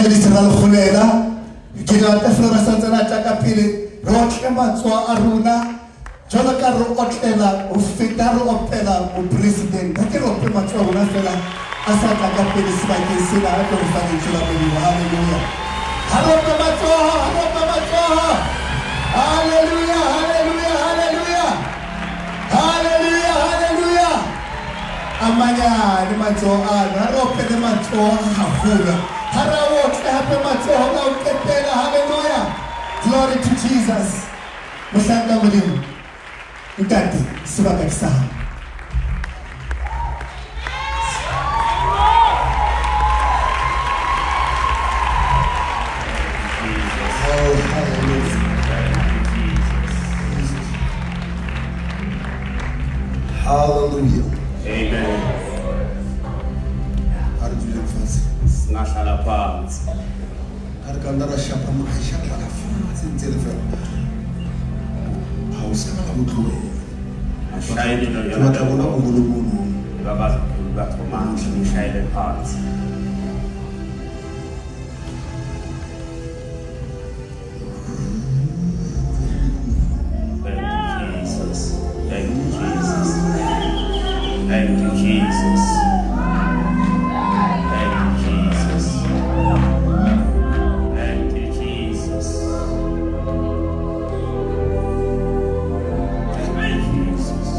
Evangelist Ralekholela, ke rata fela ra santsana tjaka pele re otle matswa a rona jalo ka re otlela o feta re opela mo president ha ke re ope matswa rona fela a sa tla ka pele sebakeng sena a tlo re fa ditsela modimo. Hallelujah, hallelujah, hallelujah, hallelujah, hallelujah, hallelujah. Amanya ni matswa ana re opele matswa haholo. Hallelujah. Glory to Jesus. Musanga mulimu. Mtati sibaka kisaha. Hallelujah. Amen. How did you look fancy? Nahlala phansi. Arkandara shapa mahashapa la fancy telephone. Awusema kabuthwe. Ashayile no Tata bona uNkulunkulu. Babazi bathomanga ngishayile phansi. Thank you, Jesus. Thank you, Jesus. Thank you, Jesus. Thank you, Jesus. Thank you, Jesus.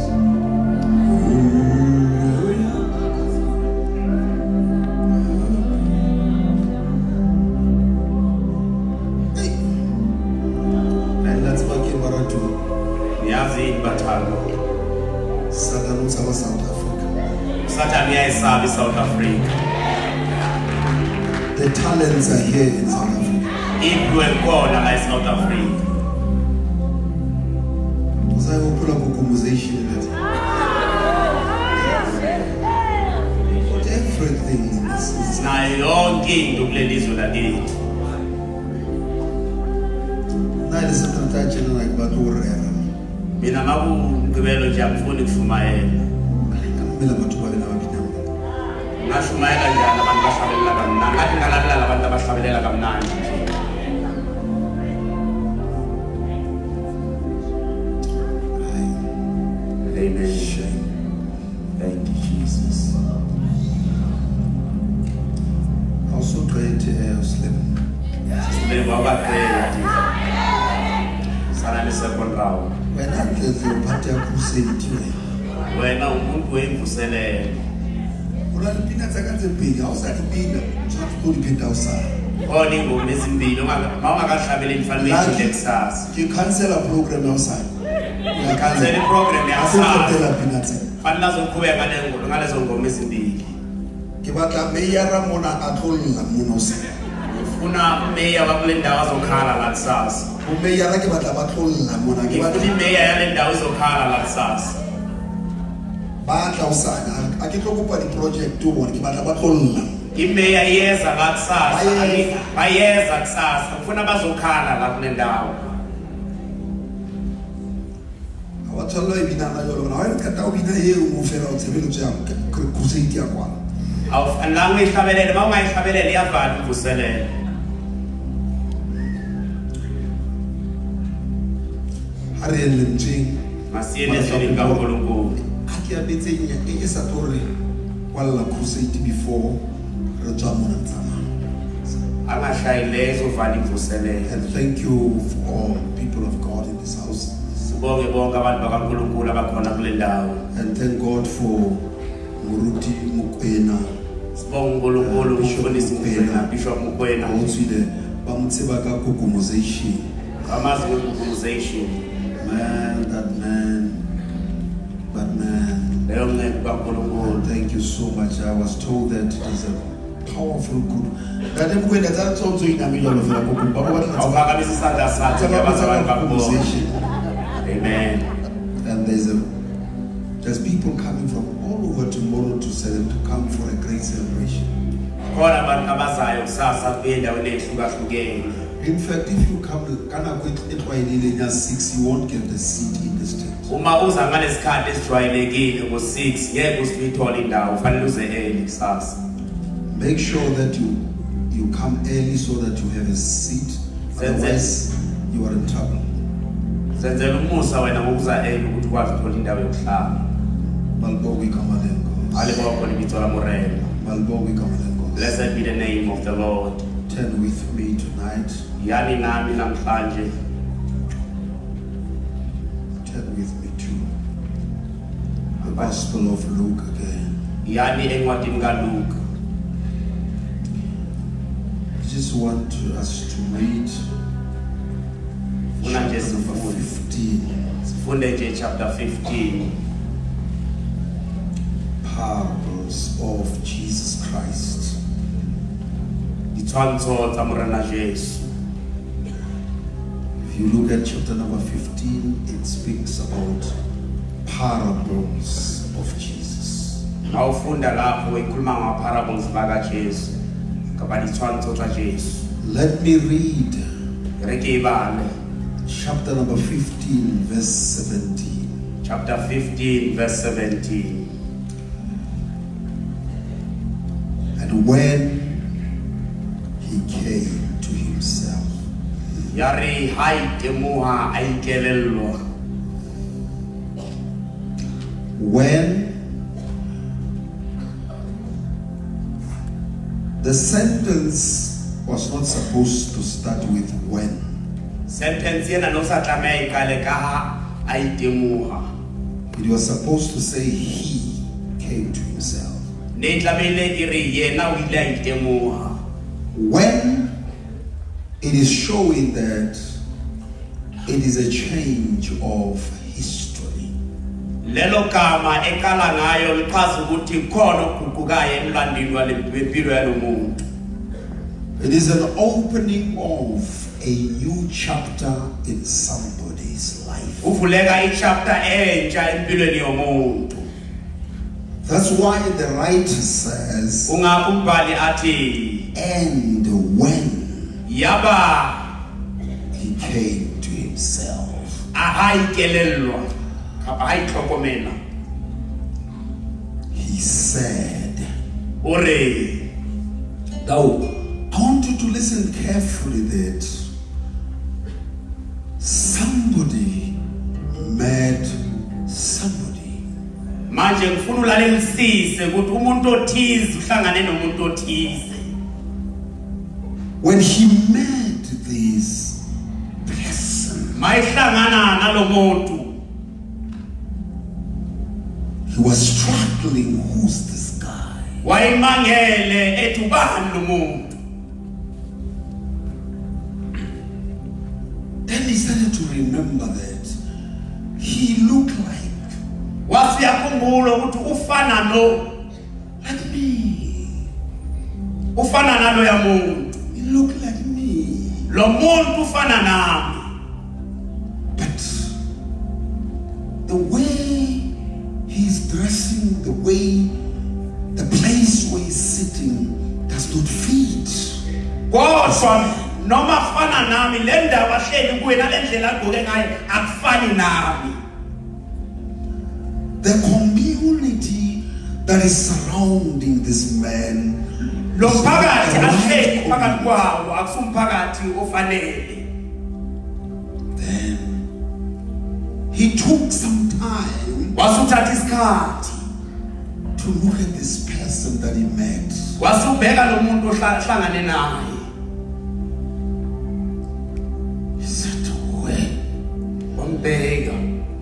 And let's back in Baratu. Niyazi ibathalo. Satan utsama South Africa. Satan uyayisabi South Africa. The talents are here in South Africa. Iphiwe khona la eSouth Africa. Usayophula kukumuzation that. Everything is Sinayo yonke into kule lizwe lakithi. not secretary general kubakurera. Mina ngakugqibelo nje angifuni kushumayela. Kumele mathuba bena babinama. Ngashumayela njani abantu bahlabelela kamnandi. Ngathi ngalalela abantu abahlabelela kamnandi nje. Amen. Shame. Thank you, Jesus. Also great Muslim. Sibele kwabaqela nje. Sana le second round. When I tell you party ya Crusade Wena umuntu wemvuselelo. unalipinda tsakadze mbili awusatipinda uchakulipinda usana. Khona ingoma ezimbili mawungakahlabeleli fanele uthile kusasa. You cancel a program outside. Cancel iprogram Asitela yasasa. pinatse. Fanele azoqhubeka ngalezo ngoma ezimbili. Ke batla meya mona atlolla mona usana. Ufuna meya wakule ndawo azokhala la kusasa. Umeya ke batla batlolla mona ke Ufuna batla imeya yale ndawo izokhala la kusasa. batla usana akitlokupa di project ubone ke batla batlolla. Imeya iyeza la kusasa. Bayeza kusasa. Ufuna bazokhala la kule ndawo. Awathola ibinana jolo na wena kata ubina yeo mufela utsebelo tsa Crusade ya kwa. Awufanele uyihlabelele mawungayihlabeleli iyavala imvuselelo. Ariel mjing Masiyele ezweni kaNkulunkulu. ake abetse nya e sa tore kwalla Crusade before re tswa mona tsama. Angashayile ezovala imvuselelo. And thank you for all people of God in this house. Sibonge bonke abantu bakaNkulunkulu abakhona kule ndawo. And thank God for Muruti Mukwena. Sibonge uNkulunkulu umfundisi Mukwena, Bishop Mukwena. Otswile ba motseba ka kokomozation. Amazi we-organization. Man, that man. Leyo mncebo kaNkulunkulu. Thank you so much. I was told that it is a powerful group. That Mukwena tsa tsotso ina milolo fela kokomba ba batla Awuphakamisa isandla sakhe ngebaza abantu bakubona. Amen. And there's people coming from all over tomorrow to come for a great celebration. Khona abantu abazayo kusasa kuye endaweni ehlukahlukene. In fact, if you come kana kwetwayelile nya 6, you won't get the seat in the state. Uma uza ngalesikhathi esijwayelekile ngo6 ngeke usithole indawo ufanele uze early kusasa. Make sure that you you come early so that you have a seat. Otherwise, you are in trouble. Senzela umusa wena ngokuza ukuthi ukwazi ukuthola indawo yokuhlala. Malbogi kamalengo. Aliboko libitso la Morena. Malbogi kamalengo. Blessed be the name of the Lord. Turn with me tonight. Yani nami namhlanje. Turn with me to the Gospel of Luke again. Yani encwadini kaLuke. I just want us to read chapter 15. Sifunde nje chapter 15. Parables of Jesus Christ. Ditshwantsho tsa Morena Jesu. If you look at chapter number 15, it speaks about parables of Jesus. Awufunda lapho ikhuluma ngama parables baka Jesu. Kapa ditshwantsho tsa Jesu. Let me read Re ke ibale. chapter number 15, verse 17. Chapter 15 verse 17. And when he came to himself, Yari haitemuha aikelello. when the sentence was not supposed to start with when. Sentence yena no sa tlameha ikale ka ha aitemuha. It was supposed to say he came to himself. Ne tlamehile iri yena o ile aitemuha. When it is showing that it is a change of history. Lelo gama ekala ngayo lichaza ukuthi khona okuguqukayo emlandweni wempilo yalomuntu. It is an opening of a new chapter in somebody's life. Uvuleka ichapter entsha empilweni yomuntu. That's why the writer says, Ungapho umbhali athi and when yaba he came to himself. ahayikelelwa kapa hayihlokomela. He said, Ore now I want you to listen carefully that somebody met somebody. manje ngifuna ulalelisise ukuthi umuntu othize uhlangane nomuntu othize. When he met this person, Mayihlangana nalomuntu he was struggling. Who's this guy? wayimangele ethi ubani lo muntu. Then he started to remember that he looked like Wasiyakhumbula ukuthi ufana no me. ufana nalo ya muntu. He looked like me. Lo muntu ufana nami. But the way he's dressing, the way, the place where he's sitting does not fit. Kodwa noma fana nami le ndaba ahleli kuwe nalendlela agqoke ngayo akufani nami. The community that is surrounding this man, Lo phakathi ahleli phakathi kwawo akusumphakathi ofanele. then he took some time Wasuthatha isikhathi. to look at this person that he met. Wasubheka lo muntu ohlangane naye. He said, well, Wambheka.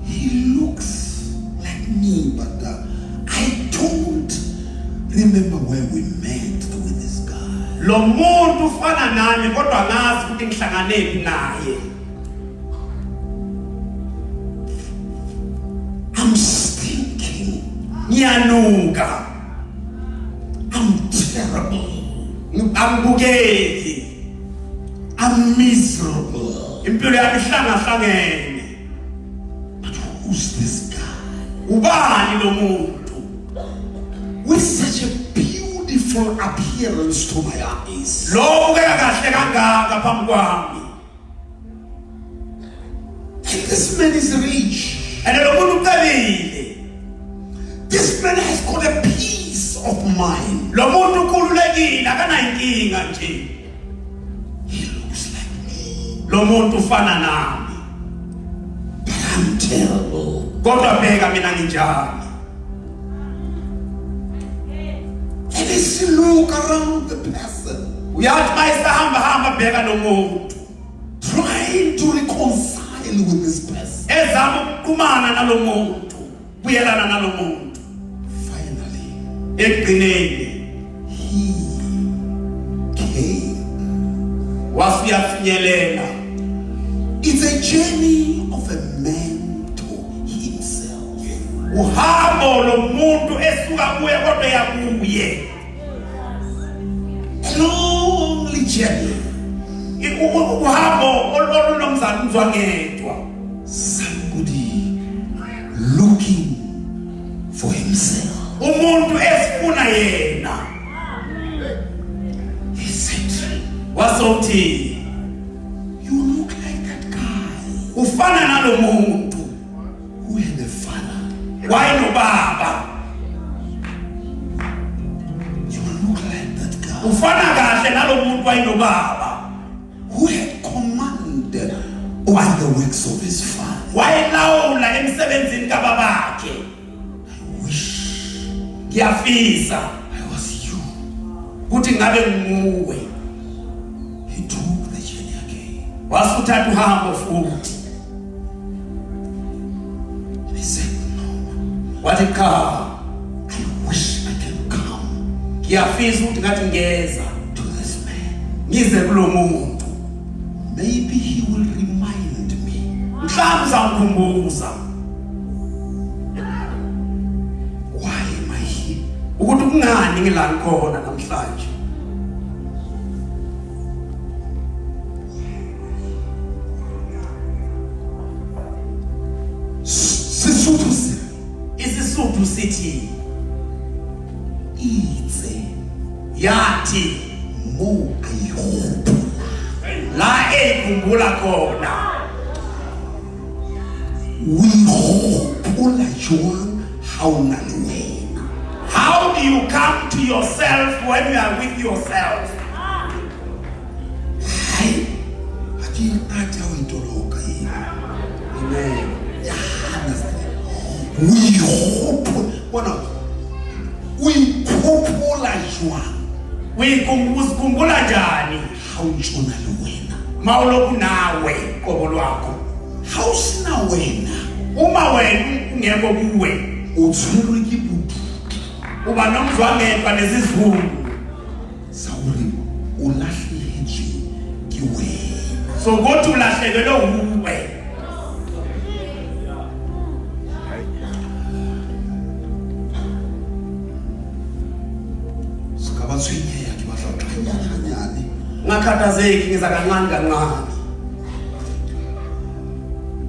he looks like me, but I don't remember where we met with this guy. Lo muntu ufana nami kodwa ngazi ukuthi ngihlanganephi naye. I'm stinking. Ngiyanuka. I'm terrible. Angibukeki. I'm miserable. Impilo yami ihlangahlangene. But who's this guy? Ubani lo muntu? With such a beautiful appearance to my eyes. Lo ubeka kahle kangaka phambi kwami. And this man is rich. And lo muntu uqalile. This man has got a piece of mind. Lo muntu ukhululekile akanayinkinga nje. He looks like me. Lo muntu ufana nami. But I'm terrible. Kodwa bheka mina nginjani. And as you look around the person, Uyathi mayisahamba bheka lo muntu. trying to reconcile with this person. Ezama ukuqhumana nalo muntu. Buyelana nalo muntu. Finally, Ekugcineni he came. wasiyafinyelela. It's a journey of a man to himself. Uhambo lo muntu esuka kuye kodwa yakuye. A lonely journey. Uhambo olunomzana ngedwa. Somebody looking for himself. Umuntu esifuna yena. He said, Wasothi you look like that guy ufana nalo muntu who had a father. wayinobaba. You look like that guy Ufana kahle nalo muntu wayinobaba. who had command over the works of his father. Wayelawula emsebenzini kababakhe. I wish Ngiyafisa I was you. ukuthi ngabe nguwe. He took the journey again. Wasuthatha uhambo futhi. And he said, no, Wathi cha, I wish I can come ngiyafisa ukuthi ngathi ngeza to this man. ngize kulo muntu. Maybe he will remind me Mhlawumbe uzangikhumbuza why am I here. ukuthi kungani ngila khona namhlanje. Sesotho se Isisuthu sithi itse yathi mo ayihopola. la ekhumbula khona. We hopola jwang ha o na le wena. How do you come to yourself when you are with yourself? Hai, ha ke rata ho itoloka ena. Amen. Ya understand? We hopola. We hopola jwang Uyikhumbula njani ha o ntshona le wena. mawuloku nawe qobo lwakho? Ha o sena wena, Uma wena ungekho kuwe o tshwerwe ke bodutu uba nomzwangedwa nesizungu sa hore o lahlehetswe ke wena. sokuthi ulahlekelwe uwe. Ska ba tshwenyeha ke batla ho qhanya hanyane. Ngakhathazeki ngiza kancane kancane.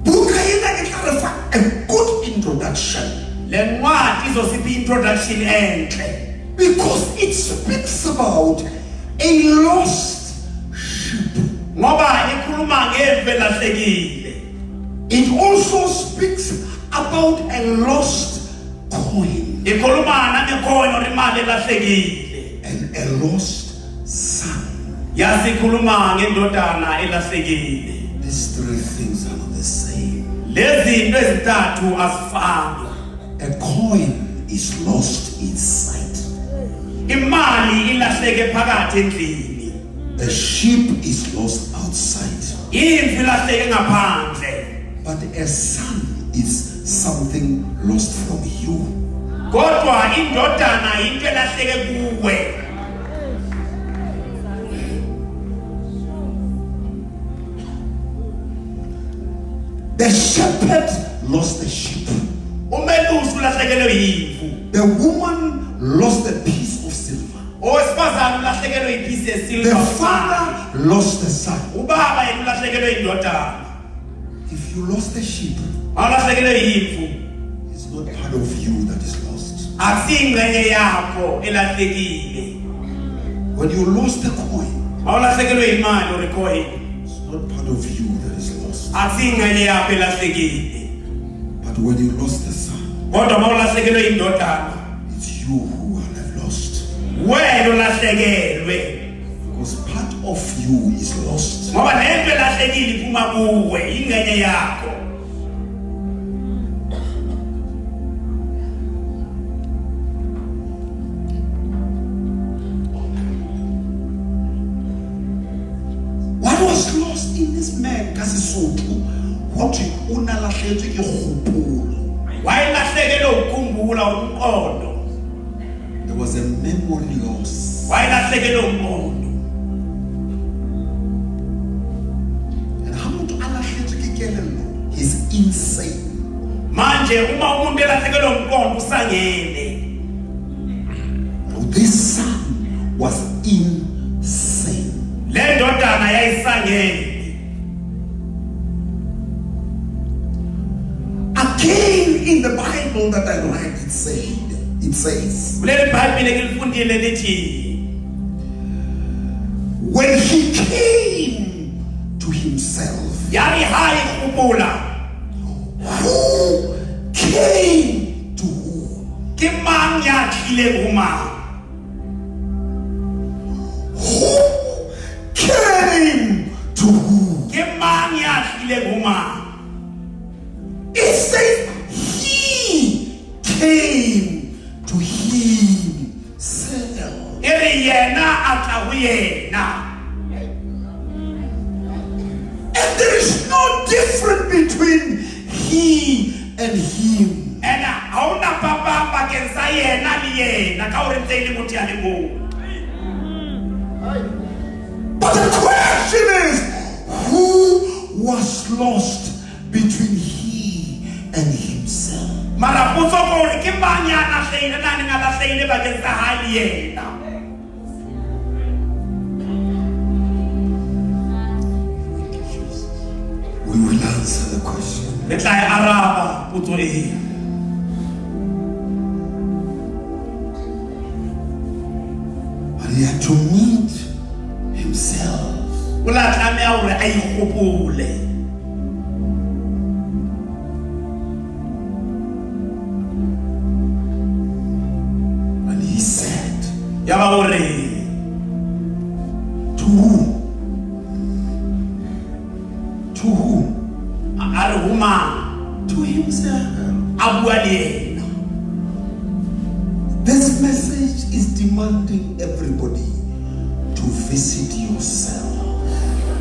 Buka ena e tla re fa a good introduction Le ncwadi izosipha introduction enhle because it speaks about a lost sheep. ngoba ikhuluma ngemve lahlekile. It also speaks about a lost coin Ikhuluma nangekhonyo lemali elahlekile. and a lost son. Yasikhuluma ngendodana elahlekile. These three things are not the same. Lezi zinto ezintathu azifani. A coin is lost inside. Imali ilahleke phakathi endlini. A sheep is lost outside. Imvu ilahleke ngaphandle. But a son is something lost from you. Kodwa indodana into elahleke kuwe. The shepherd lost the sheep. Umelusi ulahlekelwe yimvu. The woman lost a piece of silver. Owesifazane ulahlekelwe iphisi The yesilver. father lost the son. Ubaba yena ulahlekelwe indodana. If you lost the sheep, Awulahlekelwe yimvu. it's not part of you that is lost. Akusingcenye yakho elahlekile. When you lost the coin, Awulahlekelwe imali or coin. it's not part of you that is lost. Akusingcenye yakho elahlekile. But when you lost the son, Kodwa mawulahlekelwe indodana, it's you who have lost. wena ulahlekelwe because part of you is lost. ngoba lento elahlekile iphuma kuwe ingcenye yakho. What was lost in this man kaSisotho hothi unalahletswe ke kgopolo. Wayelahlekelwe ukukhumbula umqondo. There was a memory loss. Wayelahlekelwe umqondo. And how much alahletswe ke kelello? He's insane. Manje uma umuntu elahlekelwe umqondo usangene. This son was insane. Le ndodana yayisangene. Again in the Bible that I read, it says, Kuleli Bible ngilifundile lithi when he came to himself, yari hayi kubula who came to who? ke mang ya tlile ho mang. Who came to who? Ke mang ya tlile ho mang. It says he came to himself. Ere yena atla ho yena. And there is no difference between he and him. Ena hauna papa pakeng sa yena le yena ka hore ntse ile motho ya le mo. But the question is, who was lost between he and himself? Mara potso ko hore ke mang ya lahleile nane nga lahleile bakeng sa hae le yena. We will answer the question. Le tla e araba potso e. But he had to meet himself. O la tlameha hore a ikgopole. And he said, Ya ba hore to who? To who? a re ho mang To himself. a bua le yena. This message is demanding everybody to visit yourself.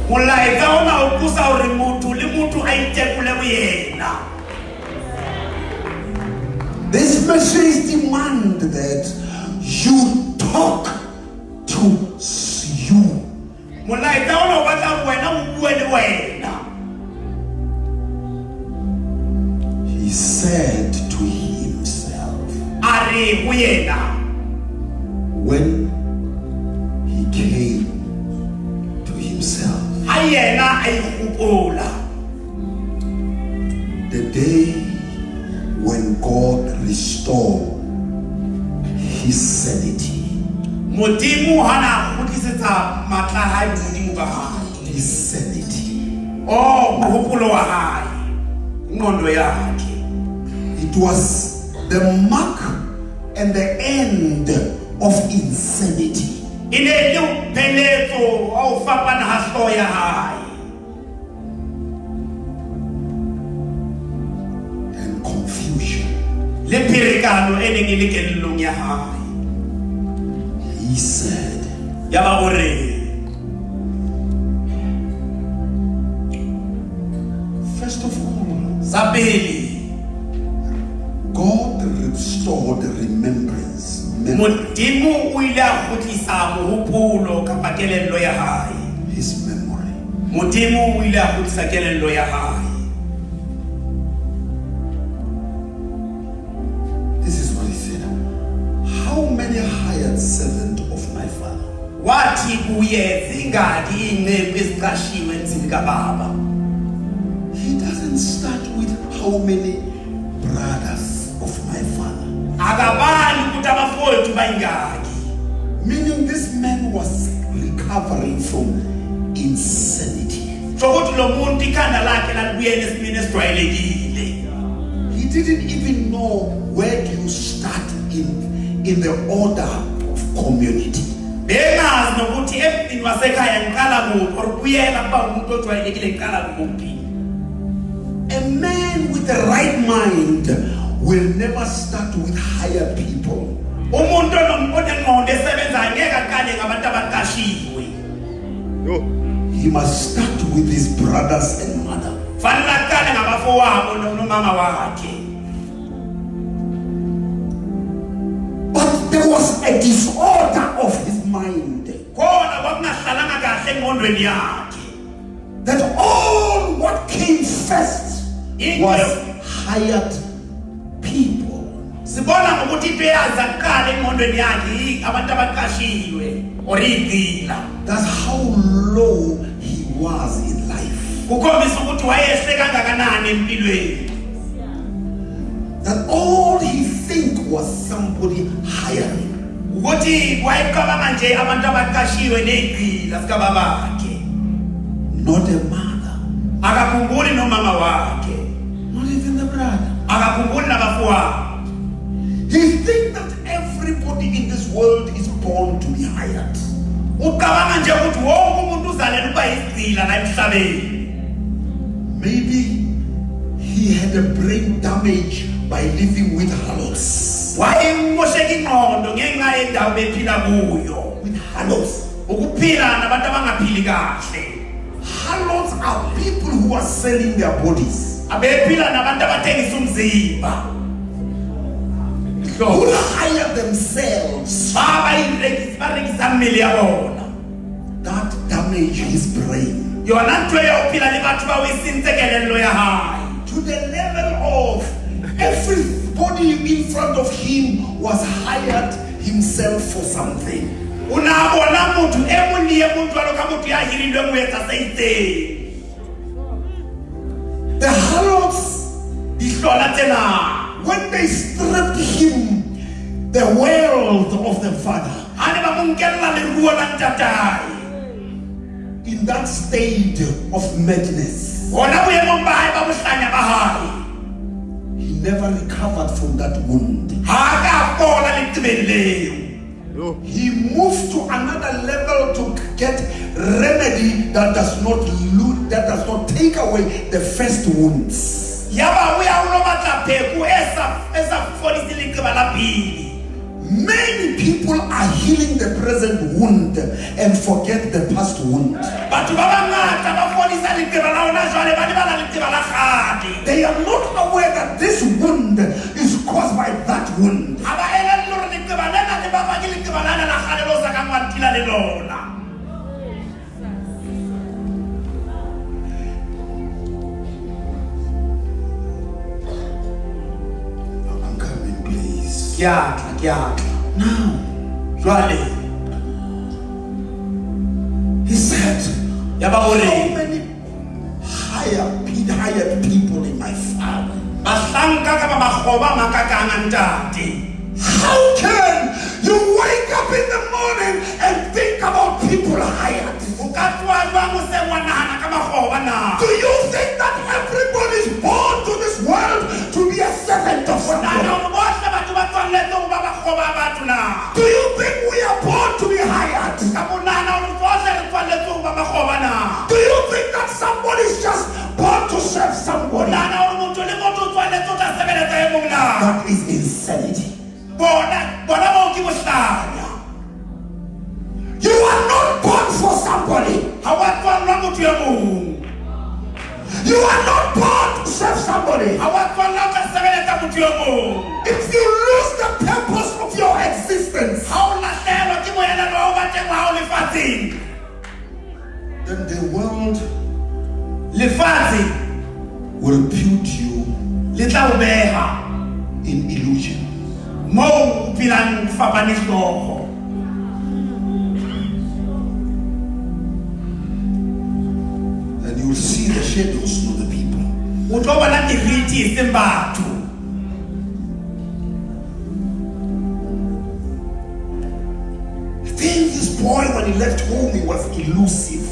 Molaetsa ona o pusa hore motho le motho a itekole bo yena. This message demands that you talk to you. Molaetsa ona o batla wena o bue le wena. He said to himself A re ho yena when he came to himself. a yena a ikgopola. The day when God restored his sanity, Modimo hana khutlisetsa matla ha modimo ka hae. his sanity. Oh, mohopolo wa hae. Ngondo yakhe. It was the mark and the end of insanity. Ine le peletso o fapana ha hloho ya hae. And confusion. Le pherekano e neng e le kellong ya hae. He said, Ya ba hore first of all, sa pele God restored remembrance. Modimo o ile a khutlisa mohopolo kapa kelello ya hae. His memory. Modimo o ile a khutlisa kelello ya hae. This is what he said. How many hired servants of my father? Wathi kuye zingaki inceku eziqashiwe ensini kababa. He doesn't start with how many brothers of my father. Akabali ukuthi abafowethu bayingaki. Meaning this man was recovering from insanity. Sokuthi lo muntu ikhanda lakhe lalibuyela esimeni esijwayelekile. He didn't even know where do you start in the order of community. bengazi nokuthi emini wasekhaya ngiqala kuphi or kuyela kuba umuntu ojwayelekile ngiqala kuphi. A man with the right mind will never start with higher people. Umuntu onengqondo esebenzayo ngeke aqale ngabantu abaqashiwe. He must start with his brothers and mother. Fanele aqale ngabafowabo nomama wakhe. But there was a disorder of his mind. Khona kwakungahlalanga kahle engqondweni yakhe. That all what came first was hired people. Sibona ngokuthi into eyaza kuqala engqondweni yakhe abantu abaqashiwe or igila. That's how low he was in life. Kukhombisa ukuthi wayehle kangakanani empilweni. That all he think was somebody hiring. Ukuthi wayecabanga nje abantu abaqashiwe negila sikababakhe. Not a mother. Akakhumbuli nomama wakhe. Not even the brother. Akakhumbuli nabafowabo. He thinks that everybody in this world is born to be hired. Ucabanga nje ukuthi wonke umuntu uzalelwe ukuba yigila la emhlabeni. Maybe he had a brain damage by living with harlots. Wayemosheka ingqondo ngenxa yendawo bephila kuyo. With harlots. Ukuphila nabantu abangaphili kahle. Harlots are people who are selling their bodies. Abephila nabantu abathengisa umzimba. Who hire themselves. Baregisa mmele yabona. That damage his brain. Yona ntwe yophila le batho ba wisintekelelo ya hayi. To the level of everybody in front of him was hired himself for something. Unabona motho emoni emuntu aloka motho ya hirilwe moetsa seitse. The harlots, Ihlola tena. when they stripped him the wealth of the father, Ane ba monkella leruo la ntatai. in that state of madness, Bona boemong ba hae ba bohlanya ba hae. he never recovered from that wound. Ha ka fola leqebeng leo. He moved to another level to get remedy that does not take away the first wounds. Yaba o ya ulo batla pheko esa fodisi leqeba la pele. Many people are healing the present wound and forget the past wound. Batho ba bangata ba fodisa leqeba la ona jwale ba di bana leqeba la kgale. They are not aware that this wound is caused by that wound. Ha ba elellwe hore leqeba lena le bakwa ke leqeba lena la kgale lo sa kang wa ntila le lona. I'm coming, please. Ke a tla. Now, Jwale he said, yaba how hore many hired people in my family? bahlanka ka ba makgoba makakanga ntate. How can you wake up in the morning and think about people hired? O ka tloha jwang o se wa nahana ka makgoba na? Do you think that everybody is born to this world to be a servant of Nana someone? hore bohle batho ba tswalletse ho ba makgoba a batho na? Do you think we are born to be hired? Ka monana hore bohle re tswalletse ho ba makgoba na? Do you think that somebody is just born to serve somebody? Nana hore motho le motho o tswalletse ho tla sebeletsa e mong na? That is insanity. Bona moo ke bohlanya. You are not born for somebody. Ha wa tswallwa motho e mong. You are not born to serve somebody. Ha wa tswallwa ho tla sebeletsa motho e mong. If you lose the purpose of your existence, Ha o lahlehelwa ke moelelo wa ho ba teng wa hao lefatsheng. then the world Lefatshe will put you le tla o beha in illusion. moo o phelang fapane hlooho. And you will see the shadows, not the people. O tlo bona tiriti e seng batho. Then this boy, when he left home, he was elusive.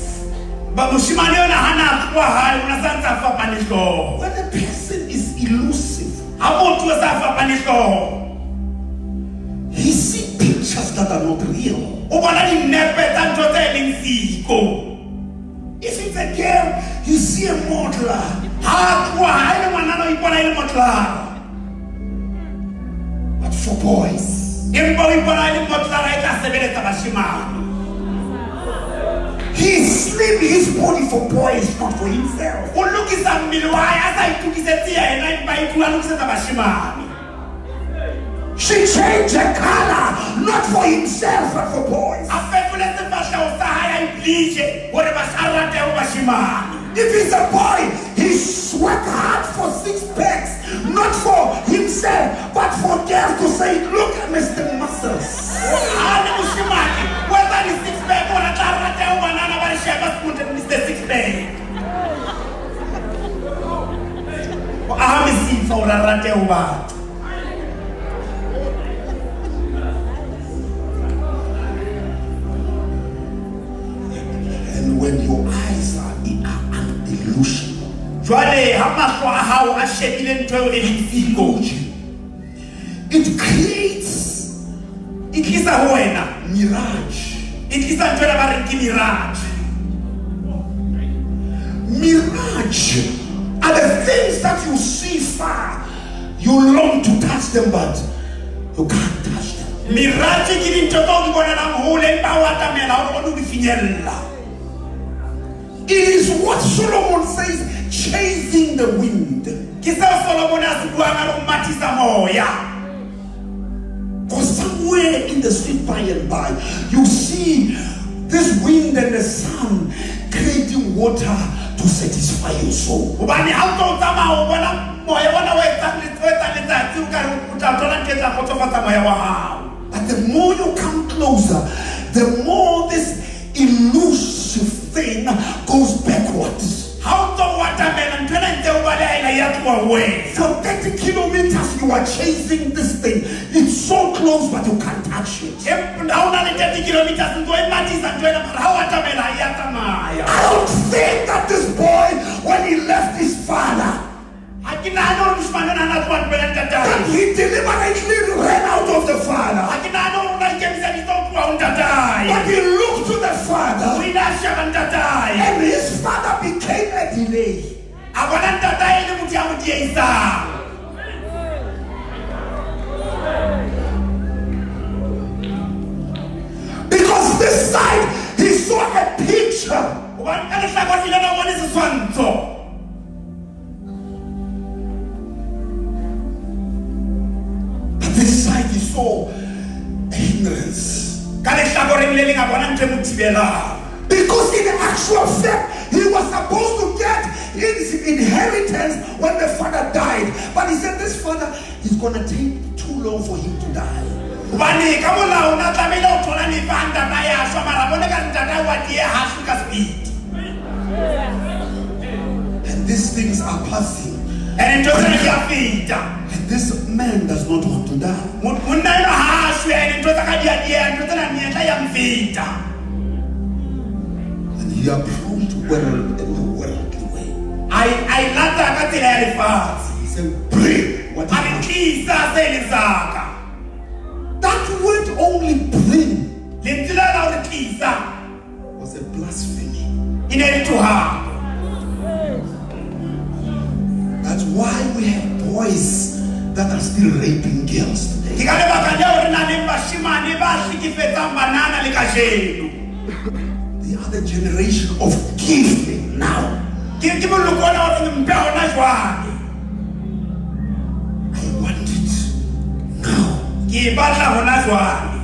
Ba moshimane yona hana tloha hae o na sa ntse a fapane hlooho. When a person is elusive, Ha motho o sa fapane hlooho, he sees people pictures that are not real. O bona dinepe tsa ntho tse leng siko. If it's a girl, you see a modeler. Ha tloha ha ele ngwana o ipona ele motla. But for boys, Empa o ipona ele motla ra etla sebeletsa bashimane. he slim his body for boys, not for himself. O lokisa mmele wa hae a sa itukisetse yena empa a itula lokisetsa bashimane. She changed her color, not for himself, but for boys. A fetole sefahleho sa hae a ibleach hore ba sa rate ho bashimane. If he's a boy, he worked hard for 6 packs, not for himself, but for girls to say, look at Mr. Muscles. Ale moshimane whether ni six pack or tla rate ho banana ba re sheba spunte Mr. Six Pack. O aha mesifa o rate ho batho. And when your eyes are delusional, Jwale ha mahlo a hao a shebile ntho eo e leng siko. it creates E tlisa ho wena. mirage. E tlisa ntho ena ba reng ke mirage. Mirage are the things that you see far. You long to touch them, but you can't touch them. Mirage ke dintho tseo di bonalang hole empa o atamela hore o kgone ho di finyella. It is what Solomon says, chasing the wind. Ke seo Solomon a se buang a re o matisa moya. For somewhere in the street by and by, you see this wind and the sun creating water to satisfy your soul. Hobane ha o tlo tsamaya o bona moya ona o etsang letsatsi o ka re o tla thola ntho e tla kgotsofatsa moya wa hao. But the more you come closer, the more this elusive thing goes backwards. Ha o tlo o atamela ntho ena ntse o balehela ya tloha ho wena. For 30 kilometers, you are chasing this thing. It's so close, but you can't touch it. Ha o na le 30 kilometers ntse o e matisa ntho ena mara ha o atamela ha e a tsamaya. I don't think that this boy, when he left his father, Ha ke nahane hore moshemane ona a tloha ntwela ntatae. that he deliberately ran out of the father. Ha ke nahane hore o na ikemiseditse ho tloha ho ntatae. But he looked to the O father, ile a sheba ntatae. and his father became a delay. A bona ntatae e le motho ya mo diehisang. Because this side, he saw a picture. Hobane ka lehlakoreng lena o bone setshwantsho. But this side, he saw a hindrance. Ka lehlakoreng le leng a bona ntho e mo thibelang. Because in actual fact, he was supposed to get his inheritance when the father died. But he said this father is going to take too long for him to die. Hobane ka molao o na tlamehile ho thola lefa ha ntatae a shwa mara bone ka ntatae wa tie ha shwe ka speed. And these things are passing. And ntho tsena di a feta. And this man does not want to die. Monna eno ha a shwe and ntho tsa ka di a dieha ntho tsena menyetla ya mfeta. And he approached world in the worldly way. I lata ka tsela ya lefatshe. He said, bring what A you le have. tlisa se le saka. That word only bring Lentswe la ho re tlisa was a blasphemy. e ne le thohang. That's why we have boys that are still raping girls today. Ke ka lebaka leo re nang le bashemane ba hlekefetsang banana le kajeno. The other generation of giving now. Ke moloko ona o re mpe hona jwale. I want it now. Ke batla hona jwale.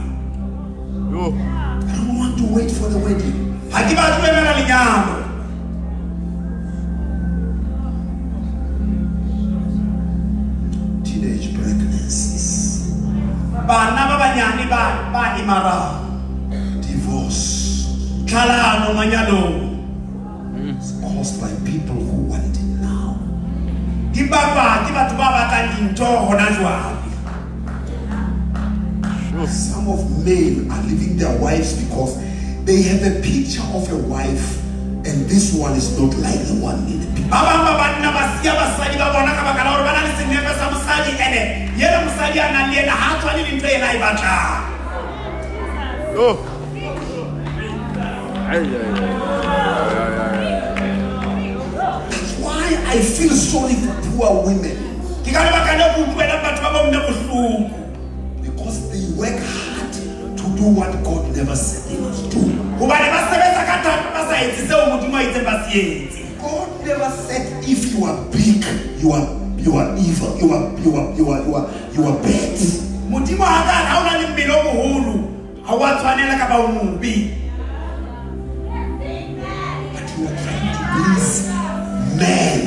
I don't want to wait for the wedding. Ha ke batla ho emela lenyalo. Teenage pregnancies, Bana ba banyane ba imarang. divorce, Tlhalano manyalong. is caused by people who want it now. Di bakwa ke batho ba batlang dintho hona jwale. Some of men are leaving their wives because they have a picture of a wife, and this one is not like the one in the picture. Ba bang ba banna ba siya basadi ba bona ka baka la hore ba na le senepe sa mosadi ene yena mosadi a nang le yena ha tshwane le ntho ena e batlang. Oh. That's why I feel sorry for poor women. Because they work hard to do what God never said they must do. God never said if you are big, you are evil, you are bad. But you are trying to please men.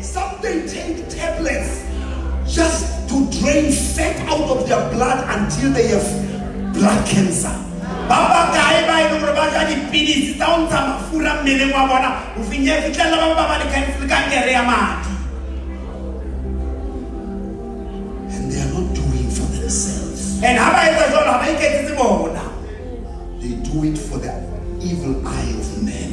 Some they take tablets just to drain fat out of their blood until they have blood cancer. And they are not doing for themselves. They do it for the evil eye of men.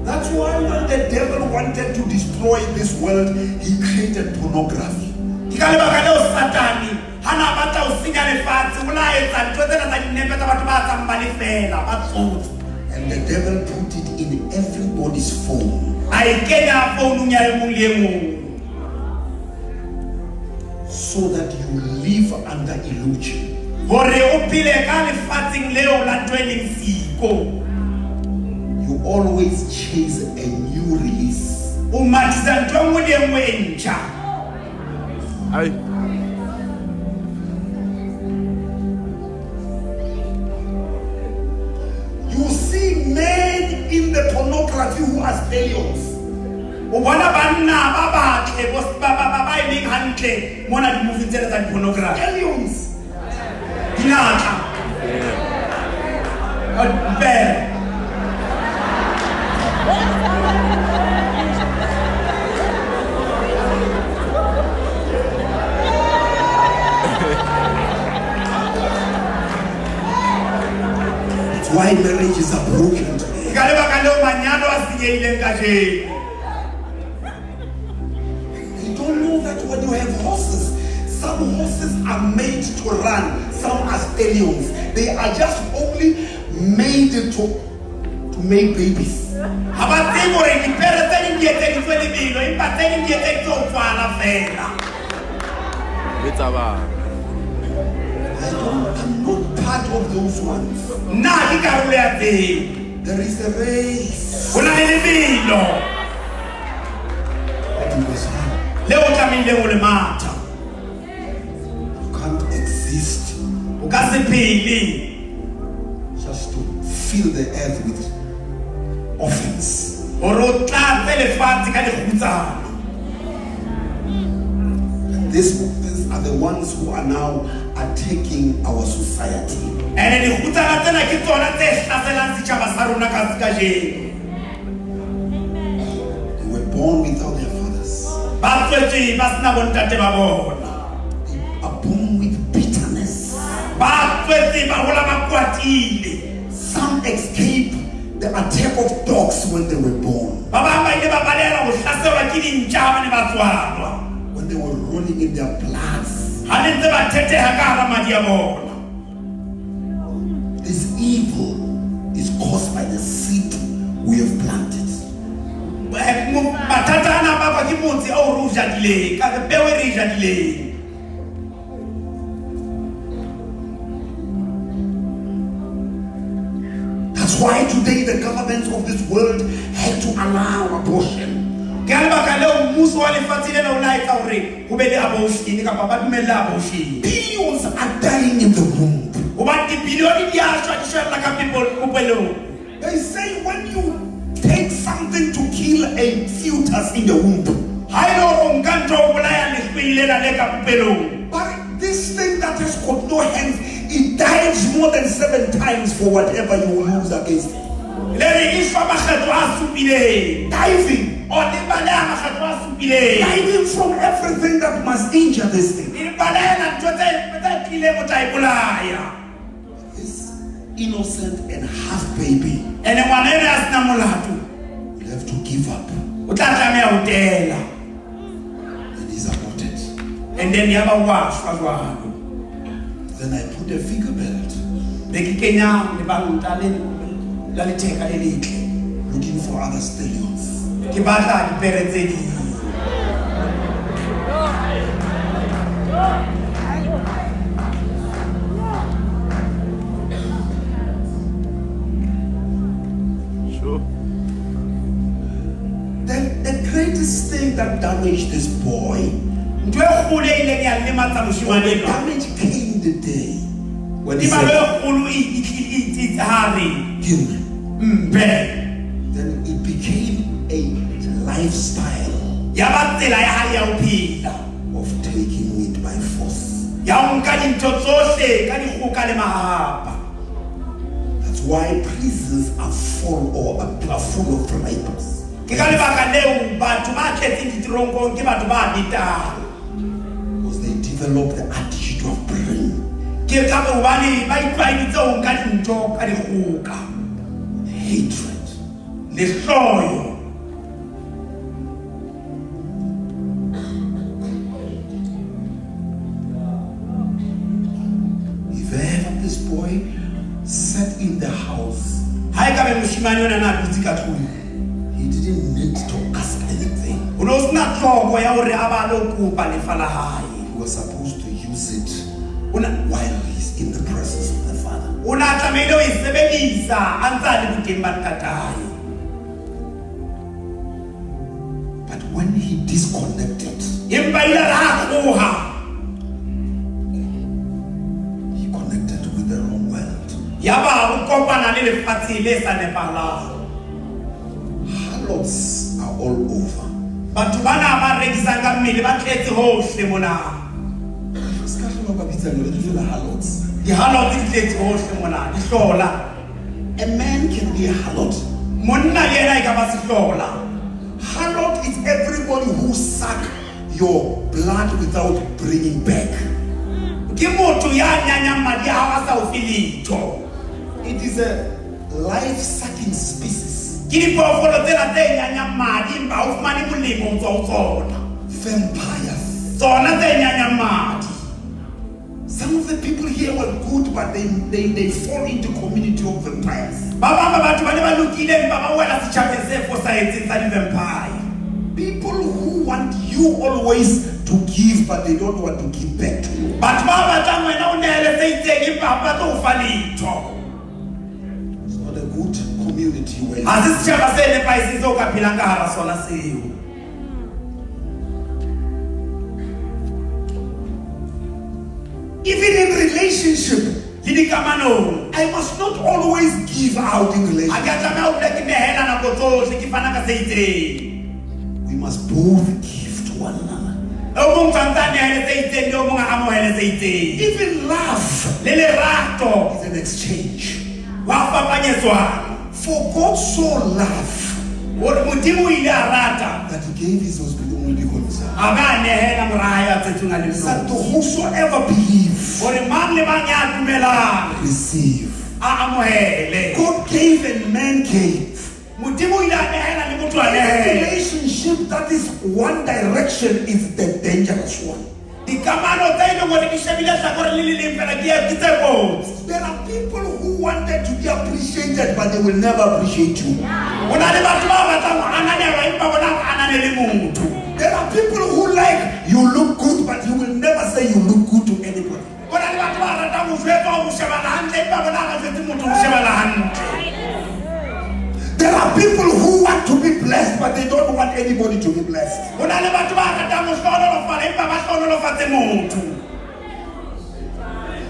That's why when the devil wanted to destroy this world, he created pornography. And the devil put it in everybody's phone. So that you live under illusion. You always chase a new release. Aye. You see men in the pornography who are stallions. Stallions. That's why marriages are broken today. You don't know that when you have horses, some horses are made to run, some are stallions. They are just only made to make babies. I I'm not part of those ones. There is a race. That you must run. You can't exist just to fill the earth with offense. And these offense are the ones who are now attacking our society. They were born without their fathers. They are born with bitterness. Some escape the attack of dogs when they were born. When they were rolling in their bloods. This evil is caused by the seed we have planted. That's why today the governments of this world had to allow abortion. Billions are dying in the womb. They say when you take something to kill a fetus in the womb, but this this thing that has got no hands, it dives more than 7 times for whatever you will use against it. Diving. Diving from everything that must injure this thing. This innocent and half baby, you have to give up. And he's aborted. And then you have a wash. Then I put a finger belt, looking for other stallions. Sure. The greatest thing that damaged this boy, the damage came the day when he said, then it became a lifestyle of taking it by force. That's why prisons are full or are full of rapers. Because they develop the attitude of brain. Hatred. If ever this boy sat in the house, he didn't need to ask anything. He was supposed to use it while he's in the presence of the Father. But when he disconnected, he connected with the wrong world. Harlots are all over. A man can be a harlot. Harlot is everybody who suck your blood without bringing back. It is a life-sucking species. Vampires. Some of the people here were good, but they fall into community of vampires. People who want you always to give, but they don't want to give back to you. It's not a good community where even in relationship, I must not always give out in relationship. We must both give to one another. Even love is an exchange. For God so loved that he gave his only begotten Son, that to whosoever believes receive. God gave and man gave. A relationship that is one direction is the dangerous one. There are people who wanted to be appreciated, but they will never appreciate you. There are people who like you look good, but you will never say you look good to anybody. There are people who want to be blessed, but they don't want anybody to be blessed.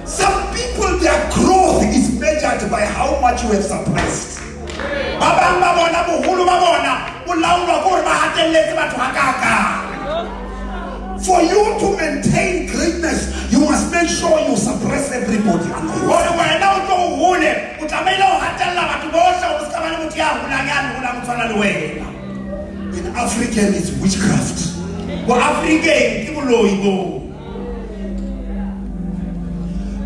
Some people, their growth is measured by how much you have suppressed. For you to maintain greatness, you must make sure you suppress everybody. In African, it's witchcraft.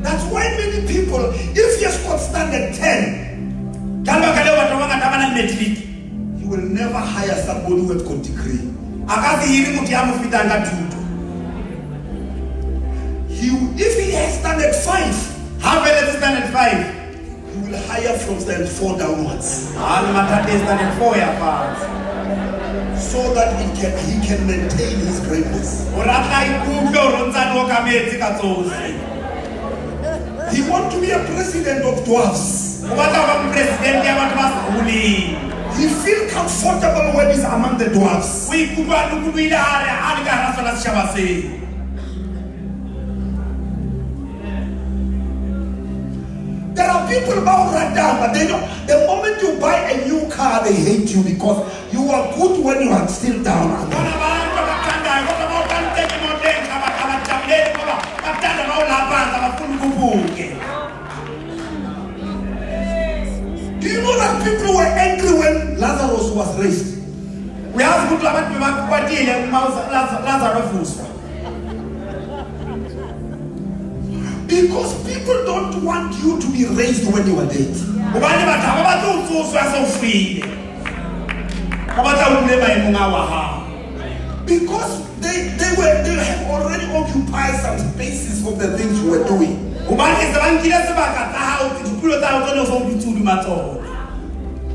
That's why many people, if you Scott standard 10, he will never hire somebody who has got degree. If he has standard 5, he will hire from standard 4 downwards. So that he can maintain his greatness. He wants to be a president of dwarfs. He feels comfortable when he's among the dwarfs. There are people about right down, but they don't. The moment you buy a new car, they hate you because you are good when you are still down. Do you know that people were angry when Lazarus was raised? We have good Lazarus. Because people don't want you to be raised when you are dead. Because they have already occupied some spaces of the things you were doing.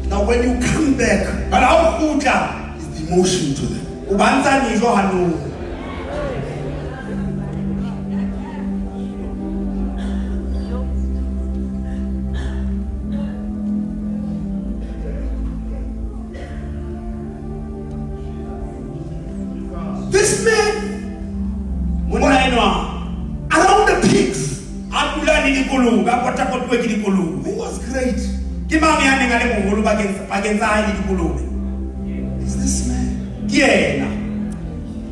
Now when you come back, it's demotion to them. This man, around the pigs, who was great, is this man.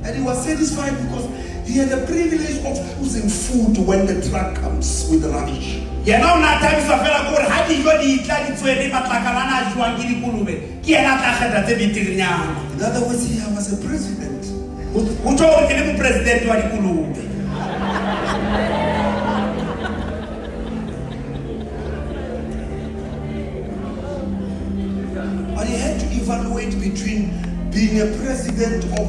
And he was satisfied because he had the privilege of choosing food when the truck comes with the rubbish. In other words, he was a president. But he had to evaluate between being a president of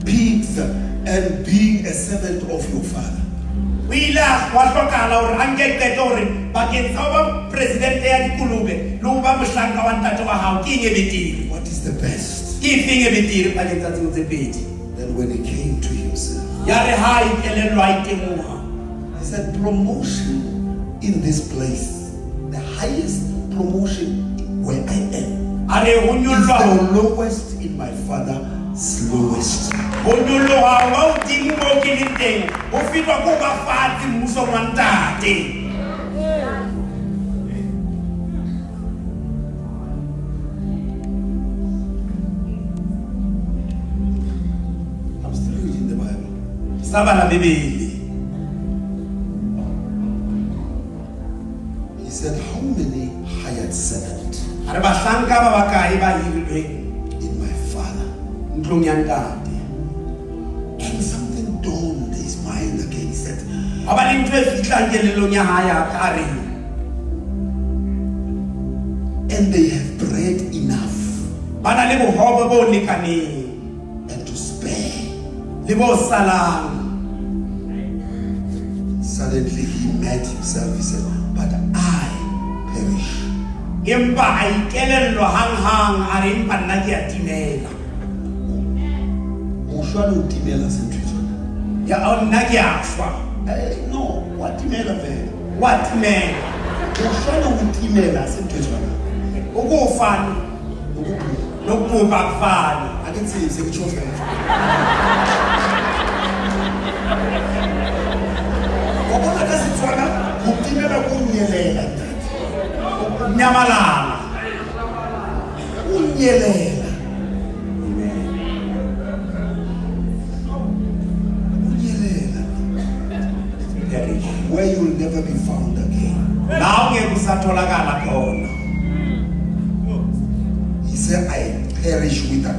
pigs and being a servant of your father. What is the best? Then when he came to himself, he said, promotion in this place, the highest promotion where I am, is the lowest in my father's lowest. I'm still reading the Bible. He said, how many hired servants in my father? And something dawned his mind again. He said, and they have bread enough and to spare. Suddenly he met himself. He said, but I perish. No, what timela vele? What man? Ushwana utimela sentwetshwana. Ukufana nokubuka kufana. Ake ngithi sekuchofa. Wabona kasitswana utimela kunyelela. Nyamalala. Unyelela. never be found again. Now ngekusatholakala khona. He said, I perish with her.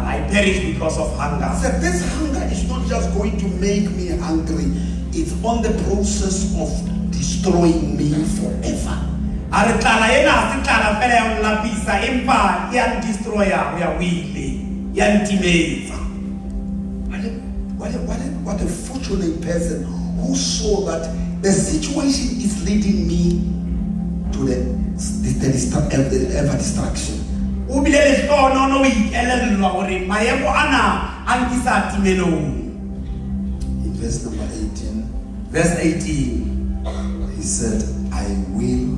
I perish because of hunger. He said, this hunger is not just going to make me hungry, it's on the process of destroying me forever. What a fortunate person who saw that the situation is leading me to the ever destruction. In verse number 18, verse 18, he said, I will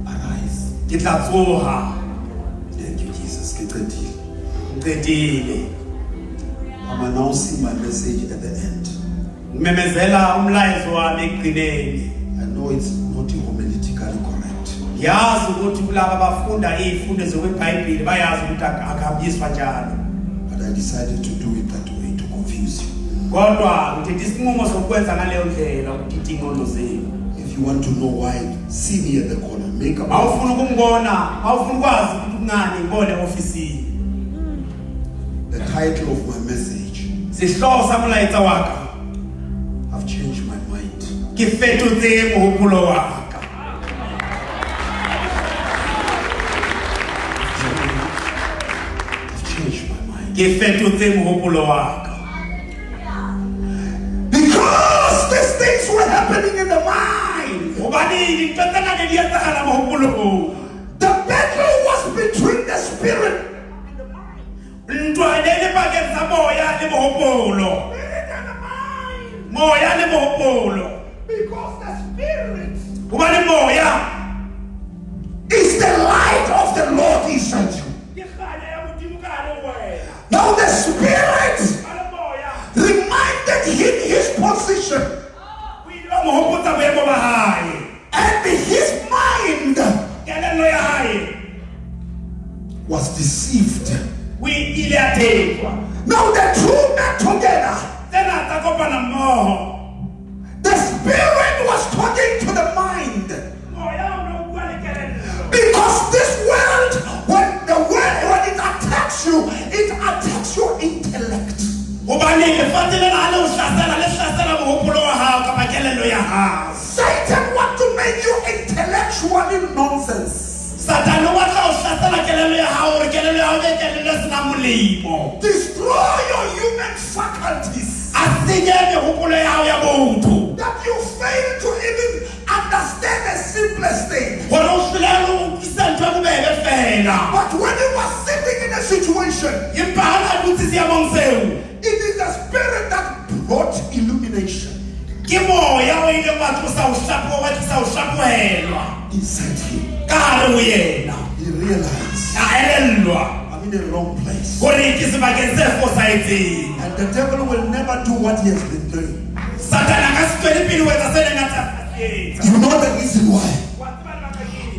arise. Thank you, Jesus. I'm announcing my message at the end. I know it's not homiletically correct. But I decided to do it that way to confuse you. If you want to know why, see me at the corner. Make up. The title of my message, I've changed my mind. I've changed my mind. Because these things were happening in the mind. The battle was between the spirit and the mind. Because the spirit is the light of the Lord inside you. Now the spirit reminded him his position. And his mind was deceived. Now the two met together. The spirit was talking to the mind. Because this world, when it attacks your intellect. Satan wants to make you intellectually nonsense. Destroy your human faculties. That you fail to even understand the simplest thing. But when you are sitting in a situation, it is the spirit that brought illumination inside him. He realized, I'm in the wrong place. And the devil will never do what he has been doing. You know the reason why?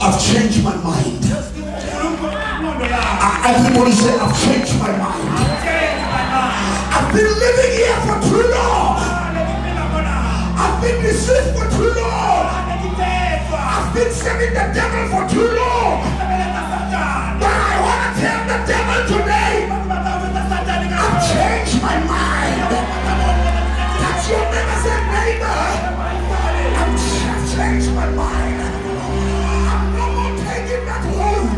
I've changed my mind. Everybody say, I've changed my mind. I've been living here for too long. I've been deceived for too long. I've been serving the devil for too long. But I want to tell the devil today, I've changed my mind. That's your neighbor, say, neighbor. I've changed my mind. I'm no more taking that road.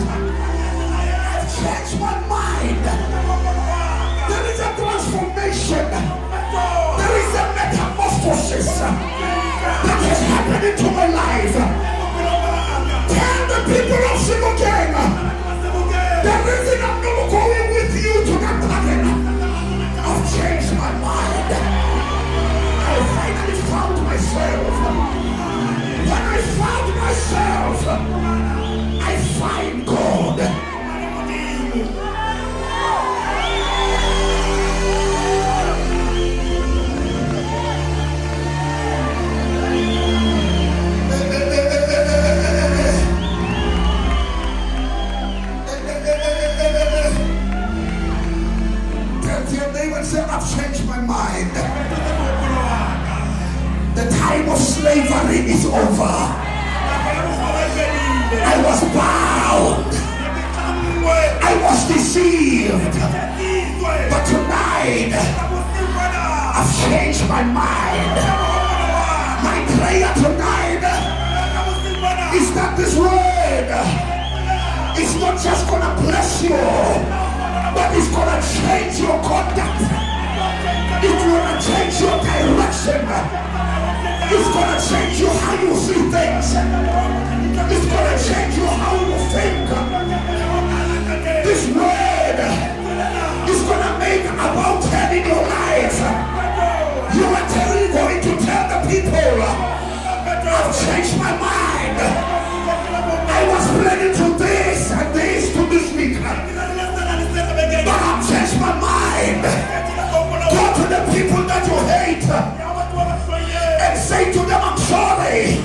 I've changed my mind. There is a transformation. There is a metamorphosis that has happened into my life. Tell the people of Sibogang, the reason I'm not going with you to that pattern, I've changed my mind. I finally found myself. When I found myself, I find God. of slavery is over. I was bound. I was deceived. But tonight, I've changed my mind. My prayer tonight is that this word is not just gonna bless you, but it's gonna change your conduct. It's gonna change your direction. It's gonna change you how you see things. It's gonna change you how you think. This word is gonna make about 10 in your life. You are going to tell the people, I've changed my mind. I was planning to this and this to this week, but I've changed my mind. Go to the people that you hate and say to them, I'm sorry.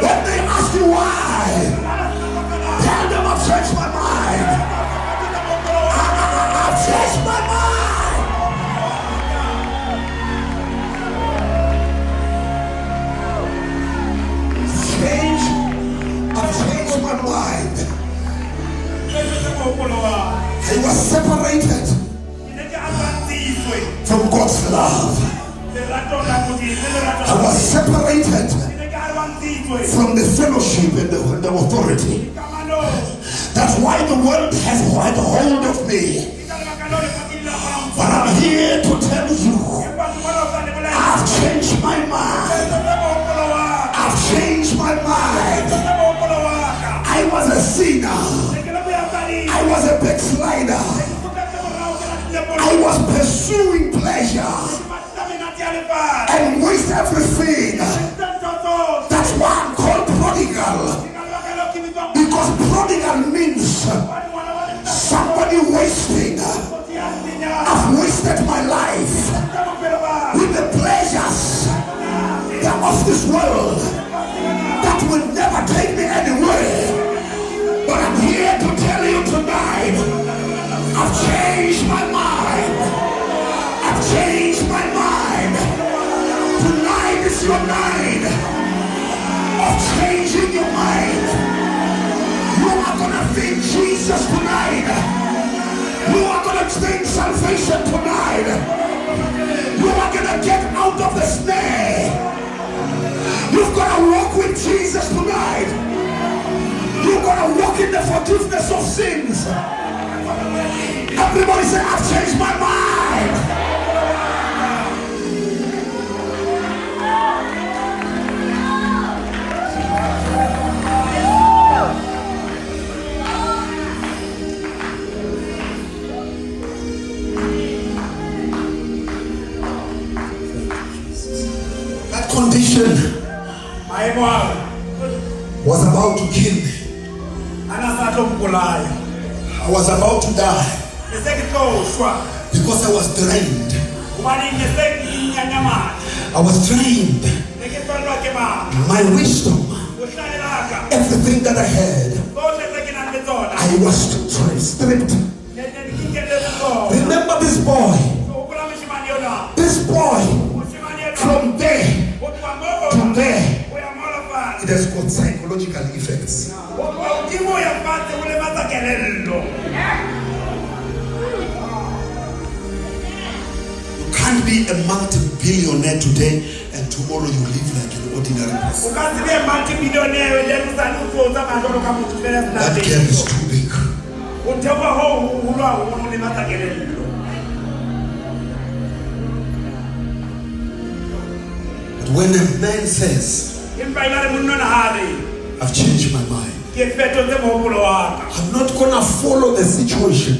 When they ask you why, tell them I've changed my mind. I've changed my mind. I've changed my mind. I was separated from God's love. I was separated from the fellowship and the authority. That's why the world has had hold of me. But I'm here to tell you, I've changed my mind. I've changed my mind. I was a sinner. I was a backslider. I was pursuing pleasure and waste everything. That's why I'm called prodigal. Because prodigal means somebody wasting. I've wasted my life with the pleasures of this world that will never take me anywhere. But I'm here to tell you tonight, I've changed my mind. I've changed my mind. Tonight is your night of changing your mind. You are going to think Jesus tonight. You are going to think salvation tonight. You are going to get out of the snare. You've got to walk with Jesus tonight. You're going to walk in the forgiveness of sins. Everybody say, I've changed my mind. That condition was about to kill me. I was about to die because I was drained. I was drained. My wisdom, everything that I had, I was stripped. Remember this boy. This boy, from there to there, it has got psychological effects. You can't be a multi-billionaire today and tomorrow you live like an ordinary person. That game is too big. But when a man says, I've changed my mind, I'm not gonna follow the situation.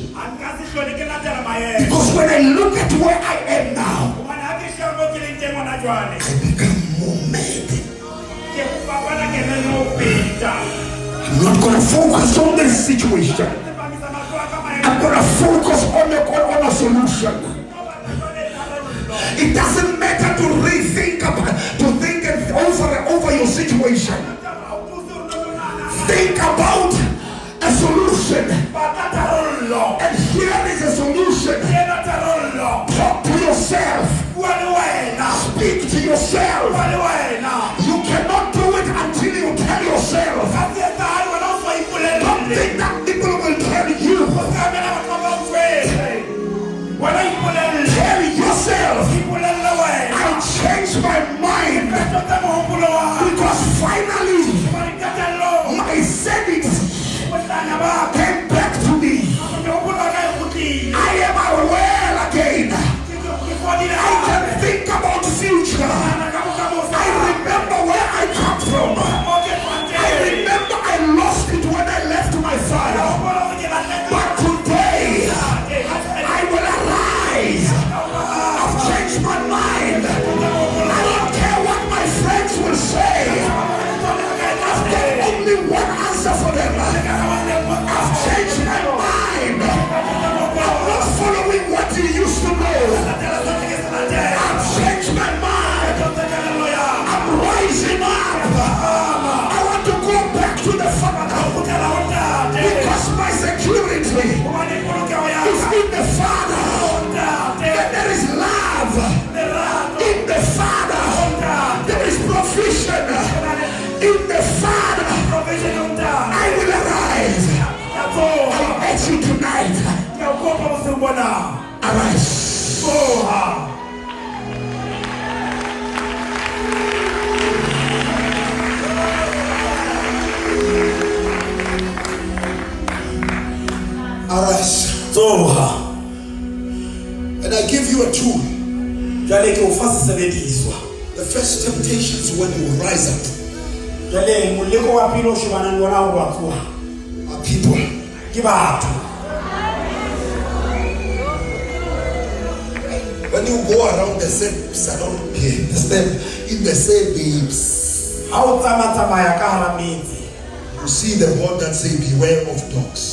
Because when I look at where I am now, I become more mad. I'm not gonna focus on this situation. I'm gonna focus on a solution. It doesn't matter to rethink over your situation. Think about a solution. And here is a solution. Talk to yourself. Speak to yourself. You cannot do it until you tell yourself. Don't think that people will tell you. Tell yourself, I changed my mind because finally my sanity came back to me. I am well again. I can think about the future. I remember where I come from. I remember I lost it when I left my father. But today, I will arise. I've changed my mind. I don't care what my friends will say. I've got only one answer for them. I've changed my mind. I'm not following what you used to know. I've changed my mind. I'm rising up. I want to go back to the Father because my security is in the Father. That there is love in the Father. There is provision in the Father. I will arise. I bet you tonight. Arise. Arise. And I give you a tool. The first temptation is when you rise up. Are people. When you go around the same salon, in the same babes, you see the word that says, beware of dogs.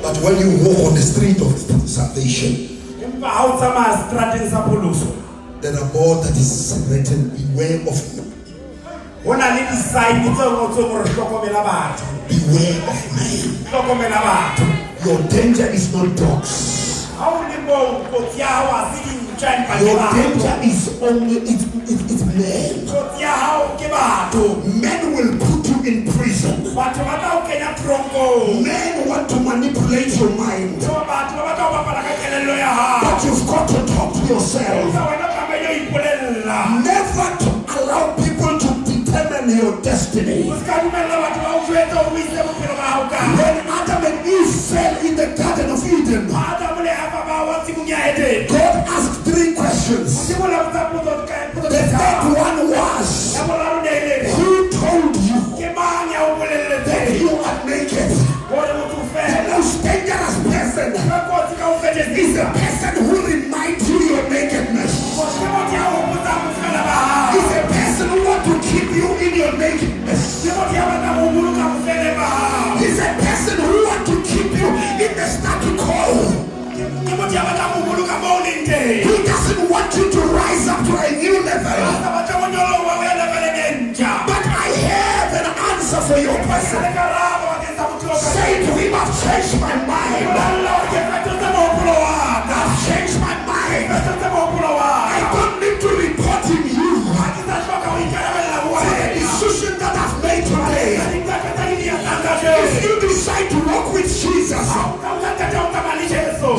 But when you walk on the street of salvation, there are more that is written, beware of you. Beware of man. Your danger is not dogs. Your danger is only it's men. Men will put you in prison. Men want to manipulate your mind. But you've got to talk to yourself. Never to allow people to determine your destiny. When Adam and Eve fell in the Garden of Eden, God asked 3 questions. The third one was, who told you that you are naked? The most dangerous person is the person who reminds you your nakedness. Is the person who wants to keep you in your nakedness. Is a person who wants to keep you in the status quo. He doesn't want you to rise up to a new level. But I have an answer for your person. Say to him, I've changed my mind. I've changed my mind. I don't need to report in you for the decision that I've made today. If you decide to walk with Jesus,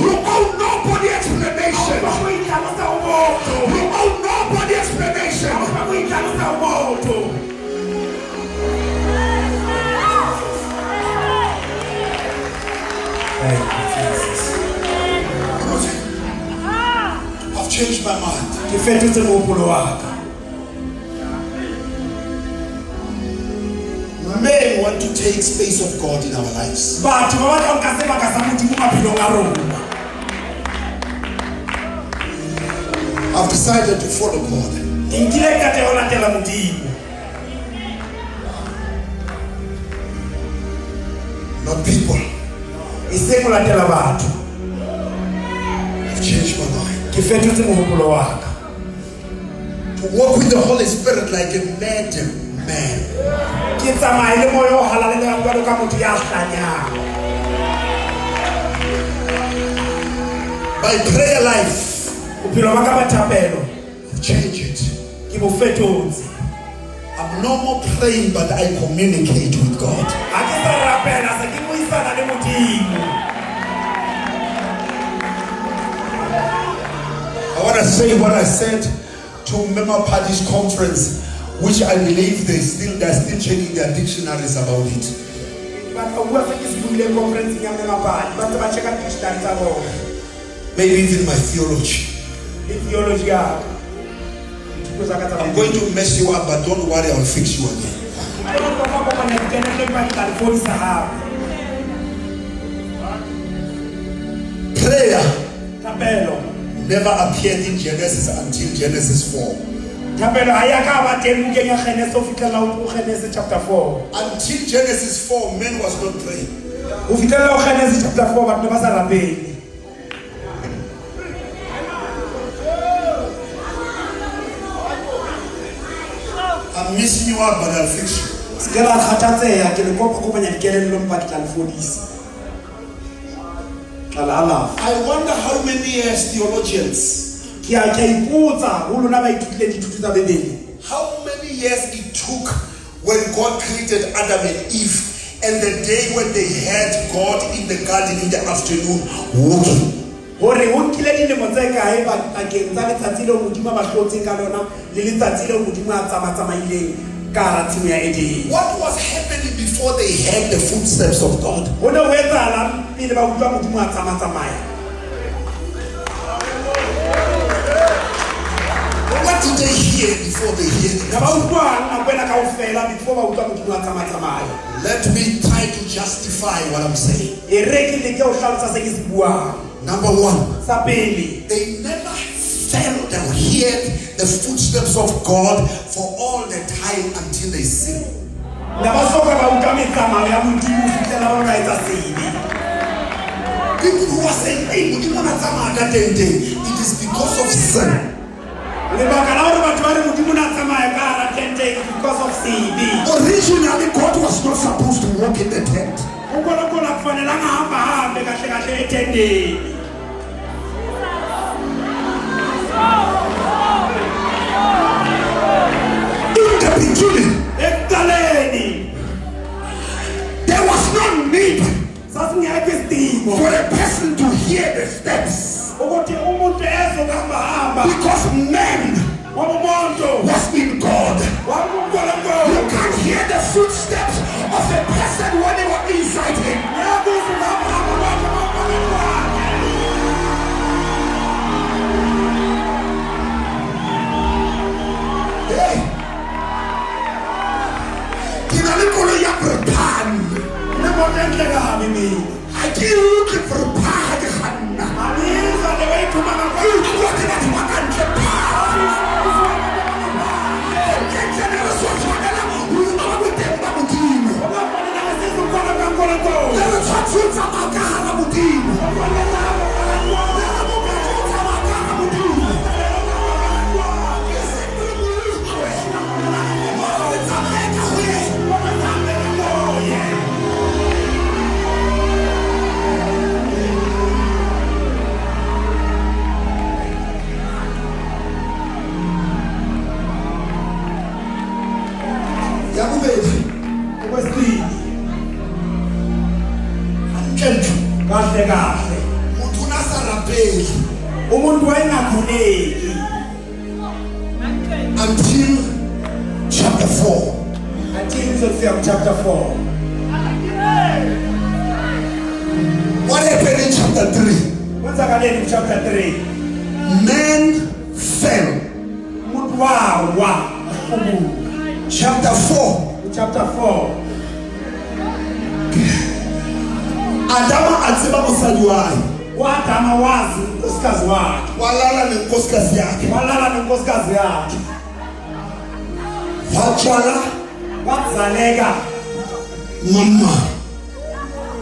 you owe nobody explanation. You owe nobody explanation. Thank you, Jesus. I've changed my mind. Men want to take space of God in our lives. I've decided to follow God. Not people. I've changed my mind. To walk with the Holy Spirit like a madman. My prayer life, change it. I'm no more praying, but I communicate with God. I want to say what I said to Member Party's conference, which I believe they're still checking their dictionaries about it. Maybe even my theology. I'm going to mess you up, but don't worry, I'll fix you again. Prayer never appeared in Genesis until Genesis 4. Until Genesis 4, man was not praying. I'm messing you up, but I'll fix you. I wonder how many years theologians, how many years it took when God created Adam and Eve, and the day when they had God in the garden in the afternoon walking. What was happening before they heard the footsteps of God? What did they hear before they heard it? Let me try to justify what I'm saying. Number one, they never felt or heard the footsteps of God for all the time until they sin. People who are saying, hey, it is because of sin. Originally, God was not supposed to walk in the tent. In the beginning, there was no need for a person to hear the steps. Because man was in God. You can't hear the footsteps of a person when they were inside him. Hey. I didn't prepare the Hanna. Until chapter 4. Until chapter 4. What happened in chapter 3? What's happening in chapter 3? Men fell. Wow. Chapter 4. Chapter 4. Adama atseba musali wake. Adama wazi nkosikazi wake. Walala nenkosikazi yake. Wachwala. Wazaleka. Mama.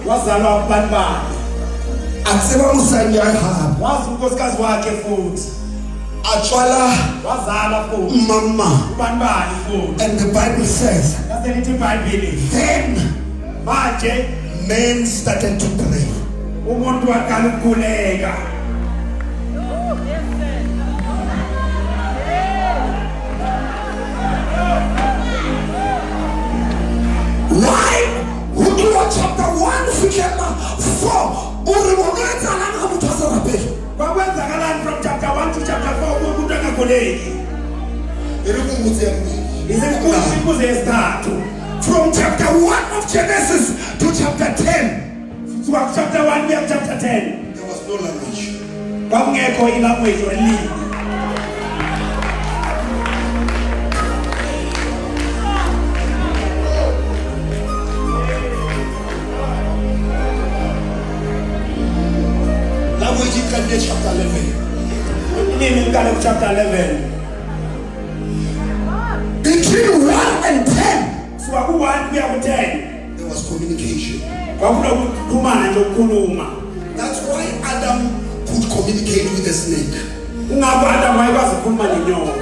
Wazalwa abantu bakhe. Atseba musali wake. Wazi nkosikazi wake futhi. Achwala. Wazala futhi. Mama. Abantu bakhe futhi. And the Bible says. Then. Men started to pray. angakholeki. Izikhumbuzo esithathu. From chapter 1 of Genesis to chapter 10, From chapter 1 to chapter 10. there was no language. Kwakungekho ilanguage olimi. Language in chapter 11. Ulimi luqala chapter 11. Between 1 and 10, Suka ku-1 kuya ku-10. there was communication. Kwakunokukhulumana nje ukukhuluma. That's why Adam could communicate with the snake. Kungakho Adam wayekwazi ukukhuluma nenyoka.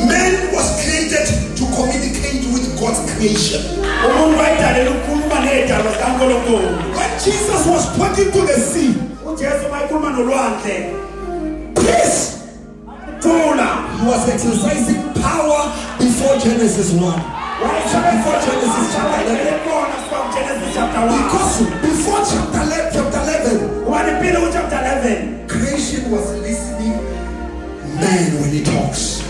Man was created to communicate with God's creation. Umuntu wayedalelwe ukukhuluma nezidalwa zikaNkulunkulu. When Jesus was talking to the sea, uJesu wayekhuluma nolwandle. peace, Thula. he was exercising power before Genesis 1. Before Genesis chapter 11. Genesis chapter 1. Because before chapter 11, chapter 11. creation was listening man when he talks.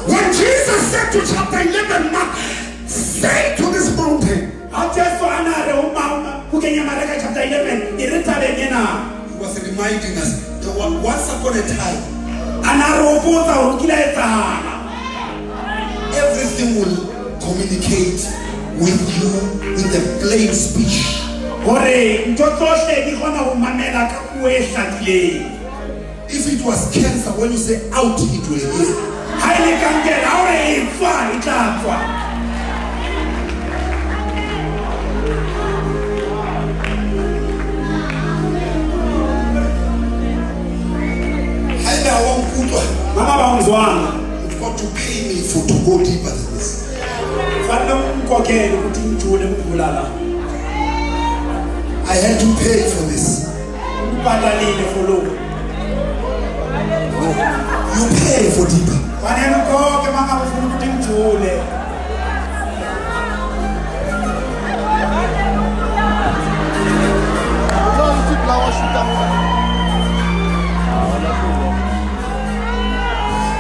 When Jesus said to chapter 11, say to this mountain, he was reminding us that once upon a time, everything will communicate with you with the plain speech. If it was cancer, when you say out, it will heal. You've got to pay me to go deeper than this. I had to pay for this. You pay for deeper.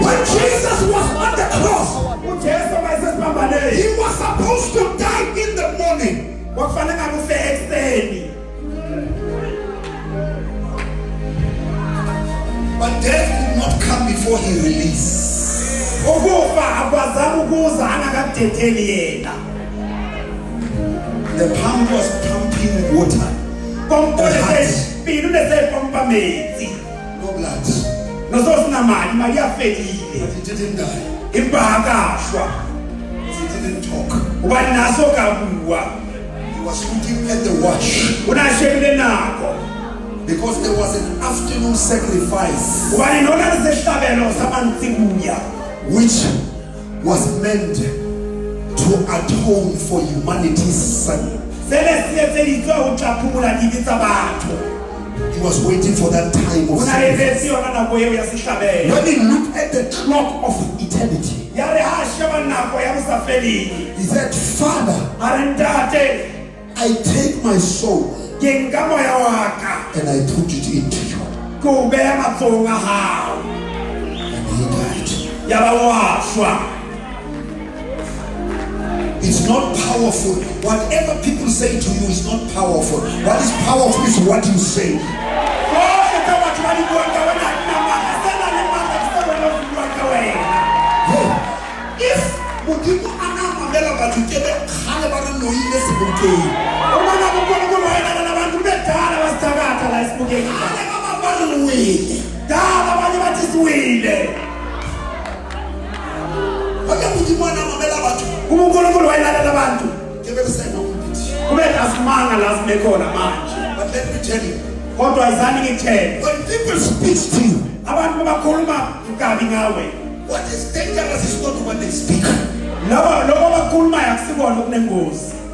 When Jesus was on the cross, he was supposed to die in the morning. But death did not come before he released. The pump was pumping water. No blood. But he didn't die. He didn't talk. He was looking at the watch. Because there was an afternoon sacrifice which was meant to atone for humanity's sin. He was waiting for that time of sacrifice. When he looked at the clock of eternity, he said, Father, I take my soul and I put it into you. And he died. It's not powerful. Whatever people say to you is not powerful. What is powerful is what you say. If but let me tell you, when people speak to you, what is dangerous is not when they speak.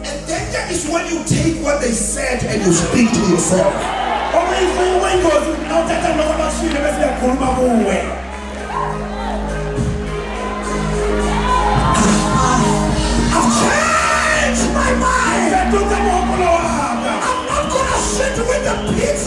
And danger is when you take what they said and you speak to yourself. I've changed my mind. I'm not gonna sit with the pigs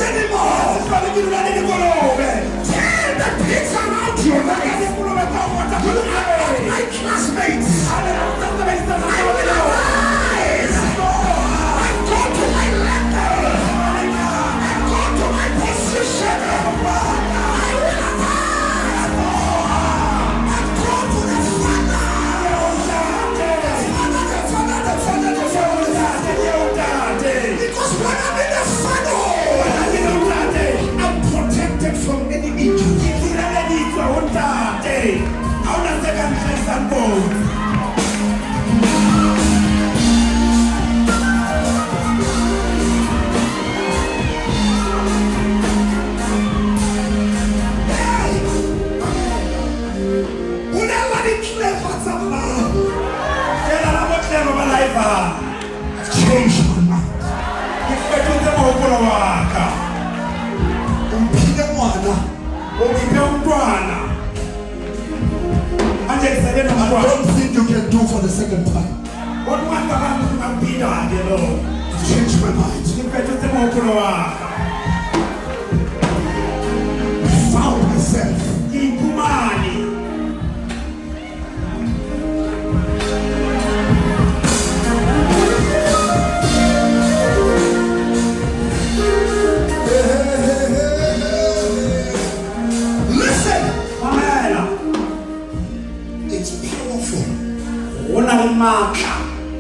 Ukhiphe umntwana. Manje kusele I nomntwana. don't think you can do for the second time. Kodwa ngicabanga ukuthi ungaphinda ke lo. Change my mind. Ngiphethe semkhulu wakho. I found myself. Iphumani. Listen. Mamela. It's powerful Una le matla.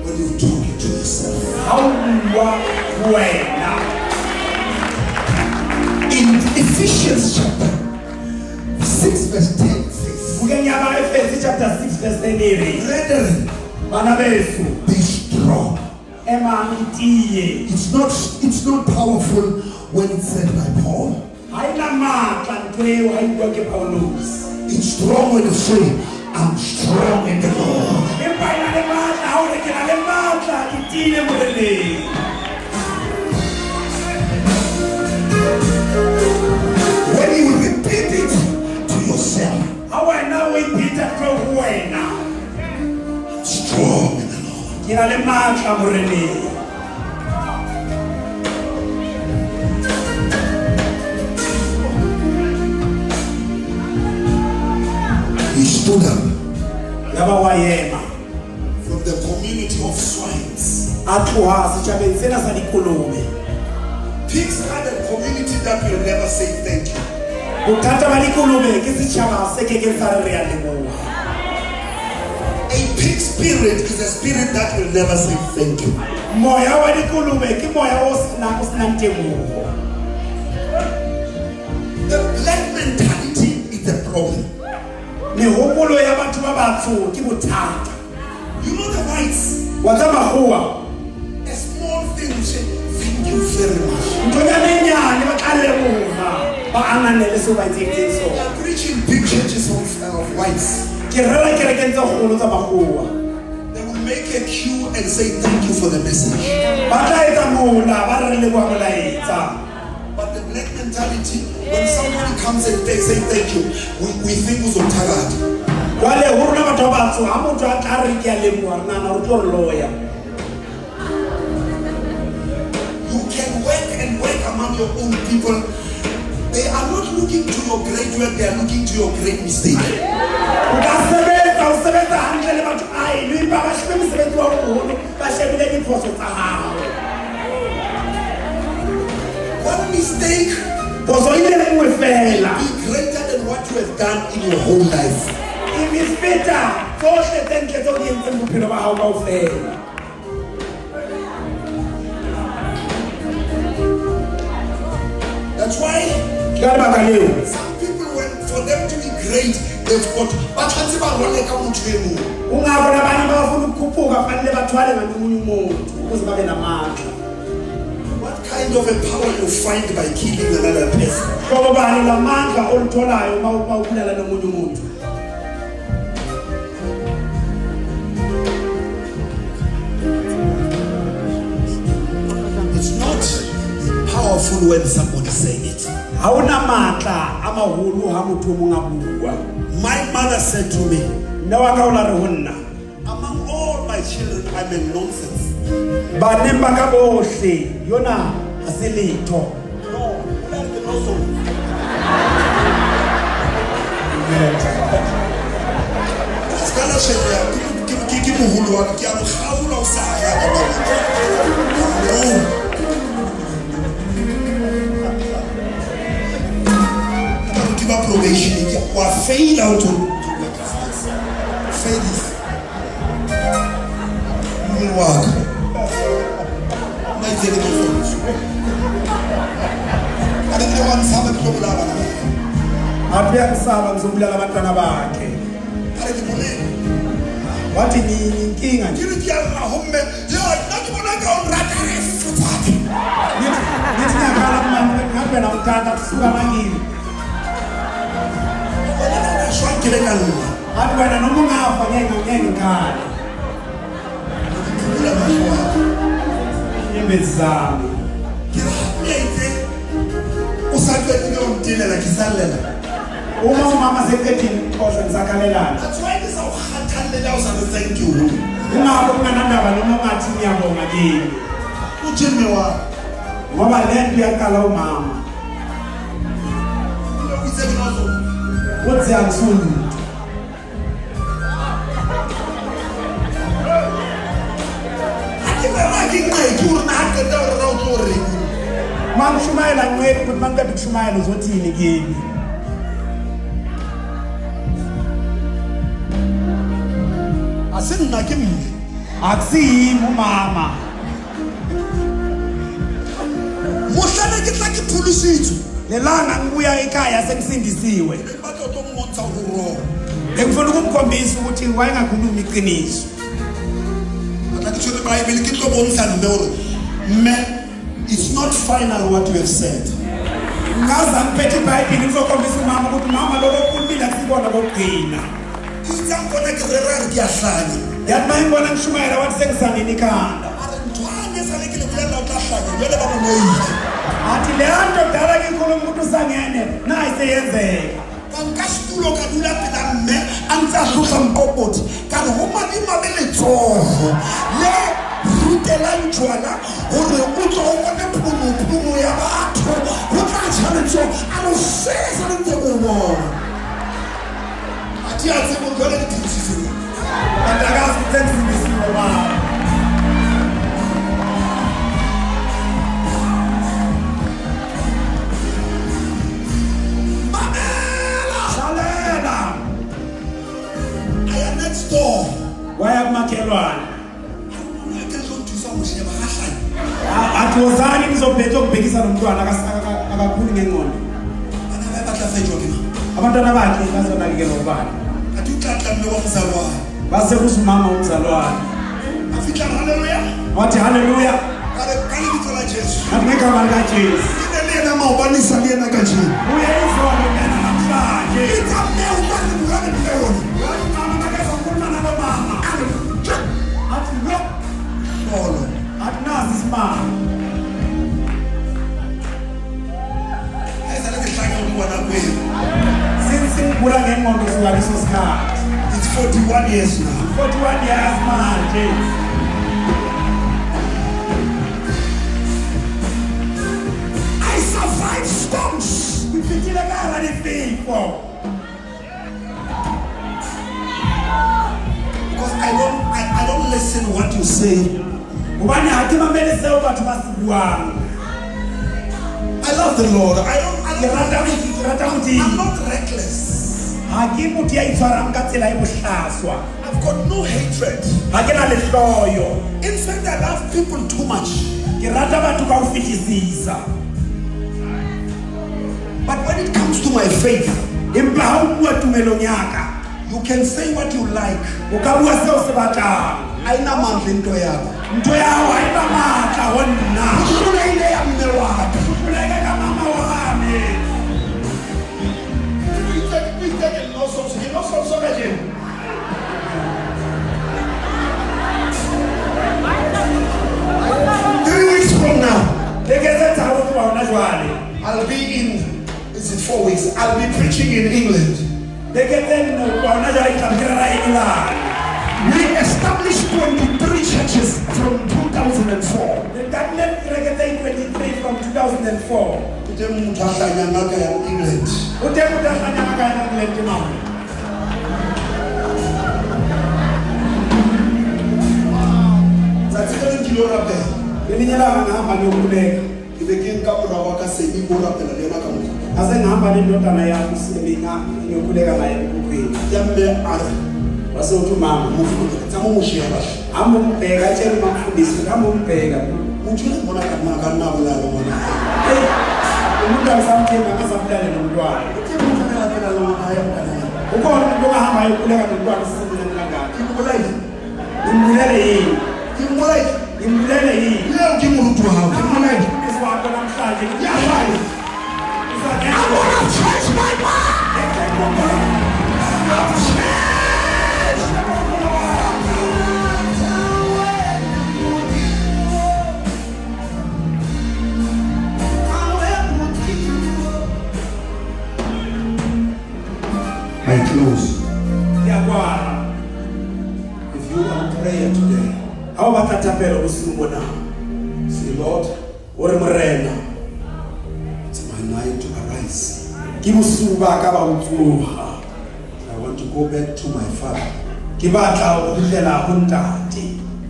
when you talk it to yourself. Hauwa wena. In Ephesians chapter 6 verse 10 says, Ukenyama Efesi chapter 6 verse 10. brethren, Bana besu. be strong. Emamitiye. It's not powerful when it's said by Paul. Haina matla ntwe hayiwa ke Paulus. It's strong when you say, I'm strong in the Lord. Empa ina le matla ha o re ke na le matla ke tile moreleng. When you repeat it to yourself, Ha wena o ipita tlo ho wena. strong in the Lord. Ke na le matla moreleng. He stood up Yaba wa yema. from the community of swines. Atloha setjhabeng sena sa dikolobe. Pigs are the community that will never say thank you. Bothata ba dikolobe ke setjhaba se ke ke sa re a leboha. A pig spirit is a spirit that will never say thank you. Moya wa dikolobe ke moya o senang temogo. The black mentality is the problem. Mehopolo ya batho ba batsho ke bothata. You know the whites, Wa tsa makgowa. a small thing will say, thank you very much. Ntonyana e nyane ba tla leboha. Ba ananele seo ba itseng They sona. are preaching big churches of whites. Ke rela kerekeng tse kgolo tsa makgowa. They will make a queue and say thank you for the message. Ba tla etsa mola ba re leboha molaetsa. But the black mentality, when somebody comes and they say thank you, we think it's on Wale ho rona batho ba batsho ha motho a tla re ke a leboha re nahana re tlo re loya. You can work and work among your own people. They are not looking to your great work, they are looking to your great mistake. O ka sebetsa hantle le batho a eno empa ba shebe mosebetsi wa boholo ba shebile diphoso tsa hao. One mistake Phoso e le nngwe fela. be greater than what you have done in your whole life. E misfeta tsohle tse ntle tseo di entseng bophelo ba hao kaofela. That's why Ke ka lebaka leo some people, for them to be great, they've got ba tshwantse ba rwale ka motho e mong. o nga bona bana ba bafuna ukukhuphuka fanele bathwale ngamunye umuntu ukuze babe namandla. What kind of a power you find by killing another person? Hlobo bani lamandla olutholayo uma ubulala nomunye umuntu? It's not powerful when somebody saying it. Hauna matla a maholo ha motho o mong a bua. My mother said to me, Nna wa ka o la re ho nna, among all my children, I'm a nonsense. baneng ba ka bohle yona ha se letho. No, that's the notion. Skala shela ke moholo wa ke a mokgaola o sa ya ka ba. Give up probation, or fail out to work as fail this. You will work. My daily performance. I didn't know one Sabbath problem. Hape ya kusaba ngizobulala abantwana bakhe. I didn't believe. Wathi ni inkinga nje. Ke re a homme yo nna ke bona ka o rata re futsake. Nithi ngakhala mama ngabe na mthatha kusuka mangini. Wena shwa ke le ka nna. Hathi wena noma ungafa ngeke ngikhala. Kula mashwa. Imbezi zami. Ke re hape ite o sa tletse o ntelela ke sallela. Uma umama seqedile ukukhohlwa ngisakhalelana. That's why ngizawukhathalela uzabe thank you. Ungabe unganandaba noma ungathi ngiyabonga kini. Uthini wa? Ngoba lento iyaqala umama. Uthi angisundi. Mangishumayela nqethi ukuthi mangiqeda ukushumayela uzothini kimi. Asinginaki mina. Akusiyimi umama. Mohlale ke tla ke phulisitswe. Lelanga ngibuya ekhaya sengisindisiwe. Bathi umonza uroro. Ngifuna ukumkhombisa ukuthi wayengakhulumi iqiniso. Akatshela iBhayibheli ke tlo bontsha ndoro. It's not final what you have said. Ngaza ngiphethe iBhayibheli ngizokhombisa umama ukuthi mama lo lokhulumile akusibona kokugcina. Ngizangibona kerera ngiyahlanya. Yathi mayingibona ngishumayela wathi sengisangena ikhanda. Ntwana esalekile kulela ukahlanya. Yele baba noyiki. Athi le nto kudala ngikhuluma ukuthi usangene nayi seyenzeka. Kankasitulo kadula phela mme angitsahlusa mqobothi kanti uma imabele tsoho le rutela ntshwana hore o tlo o bone phuluphulu ya batho o tla tshwanetse a lo sesa le ntse o bona athi a tsebo jwale ke thitsitseng Andakazi ukuthi sengizindisiwe mama. Waya kumakhelwane. Athi wozani ngizobhetha ukubhekisa nomntwana akakhulu ngengqondo. Abantwana bakhe bazonakekela ubani. Athi uxaxa mme womzalwane. Base kusimama umzalwane. Afika haleluya. Wathi haleluya. Kale ngithola Jesu. Athi ngegama likaJesu. Lena mawubanisa lena kanje. Uye izolo mina namhlanje. Ithame ubani mngane mleona. Mama akazokhuluma nalo mama. Athi no. Solo. Athi nasi simama. Ayizale ngihlanga ukubona kwenu. Singibula ngengqondo singaleso sikhathi. It's 41 years now. 41 years manje. I survived storms. Ngifitile kala lefifo. Because I don't listen what you say. Ubani hati mamele seo batho ba sibuang. I love the Lord. I'm not reckless. Haki muti ya itshwarang ka tsela e bohlaswa. I've got no hatred. Ha ke na le hloyo. In fact, I love people too much. Ke rata batho ka ho fetisisa. But when it comes to my faith, Empa ha o bua tumelong ya ka, you can say what you like. o ka bua seo se batlang. Aina mandla into yakho. Ntho ya hao ha e na matla ho nna. Hlula ile ya mme wakho. Hluleka ka mama wa game. Please take it no so. You know so again. 3 weeks from now, Leketse tsa ho tloha hona jwale. I'll be in. Is it 4 weeks? I'll be preaching in England. Leketse nno ho tloha hona jwale ke tla bolela England. We established 23 churches from 2004. The Catholic Leketse 23 from 2004. Ute muthu ahlanya ngaka ya England. Ute muthu ahlanya ngaka ya England mama. Zatsitele nkilo rape. Belinyela ngihamba ngiyokhuleka. Ibe ke nka mora wa ka se ibo rapela le yona ka motho. Ase ngihamba nendodana yami seminga ngiyokhuleka naye ukukhwela. Ya mme ara. Wase uthi mama Mufuna tsamo mushiya bahle. hamba umbheka atshela umfundisi hamba umbheka. Muthu le bona ka nna ka nna bolalo bona. Hey, umuntu asamthemba ngazamdala nomntwana. Ke muthu le lapela le ngwana ya mntana. Ukhona umuntu ongahamba ayokhuleka nomntwana sisebenzisa kangaka. Kimbolai. Imbulele yini? Kimbolai. Imbulele yini? Leo kimulutu hawo. Kimbolai. Umfundisi wakho namhlanje Yabai. I want to change my mind. Say, Lord, it's my night to arise. I want to go back to my father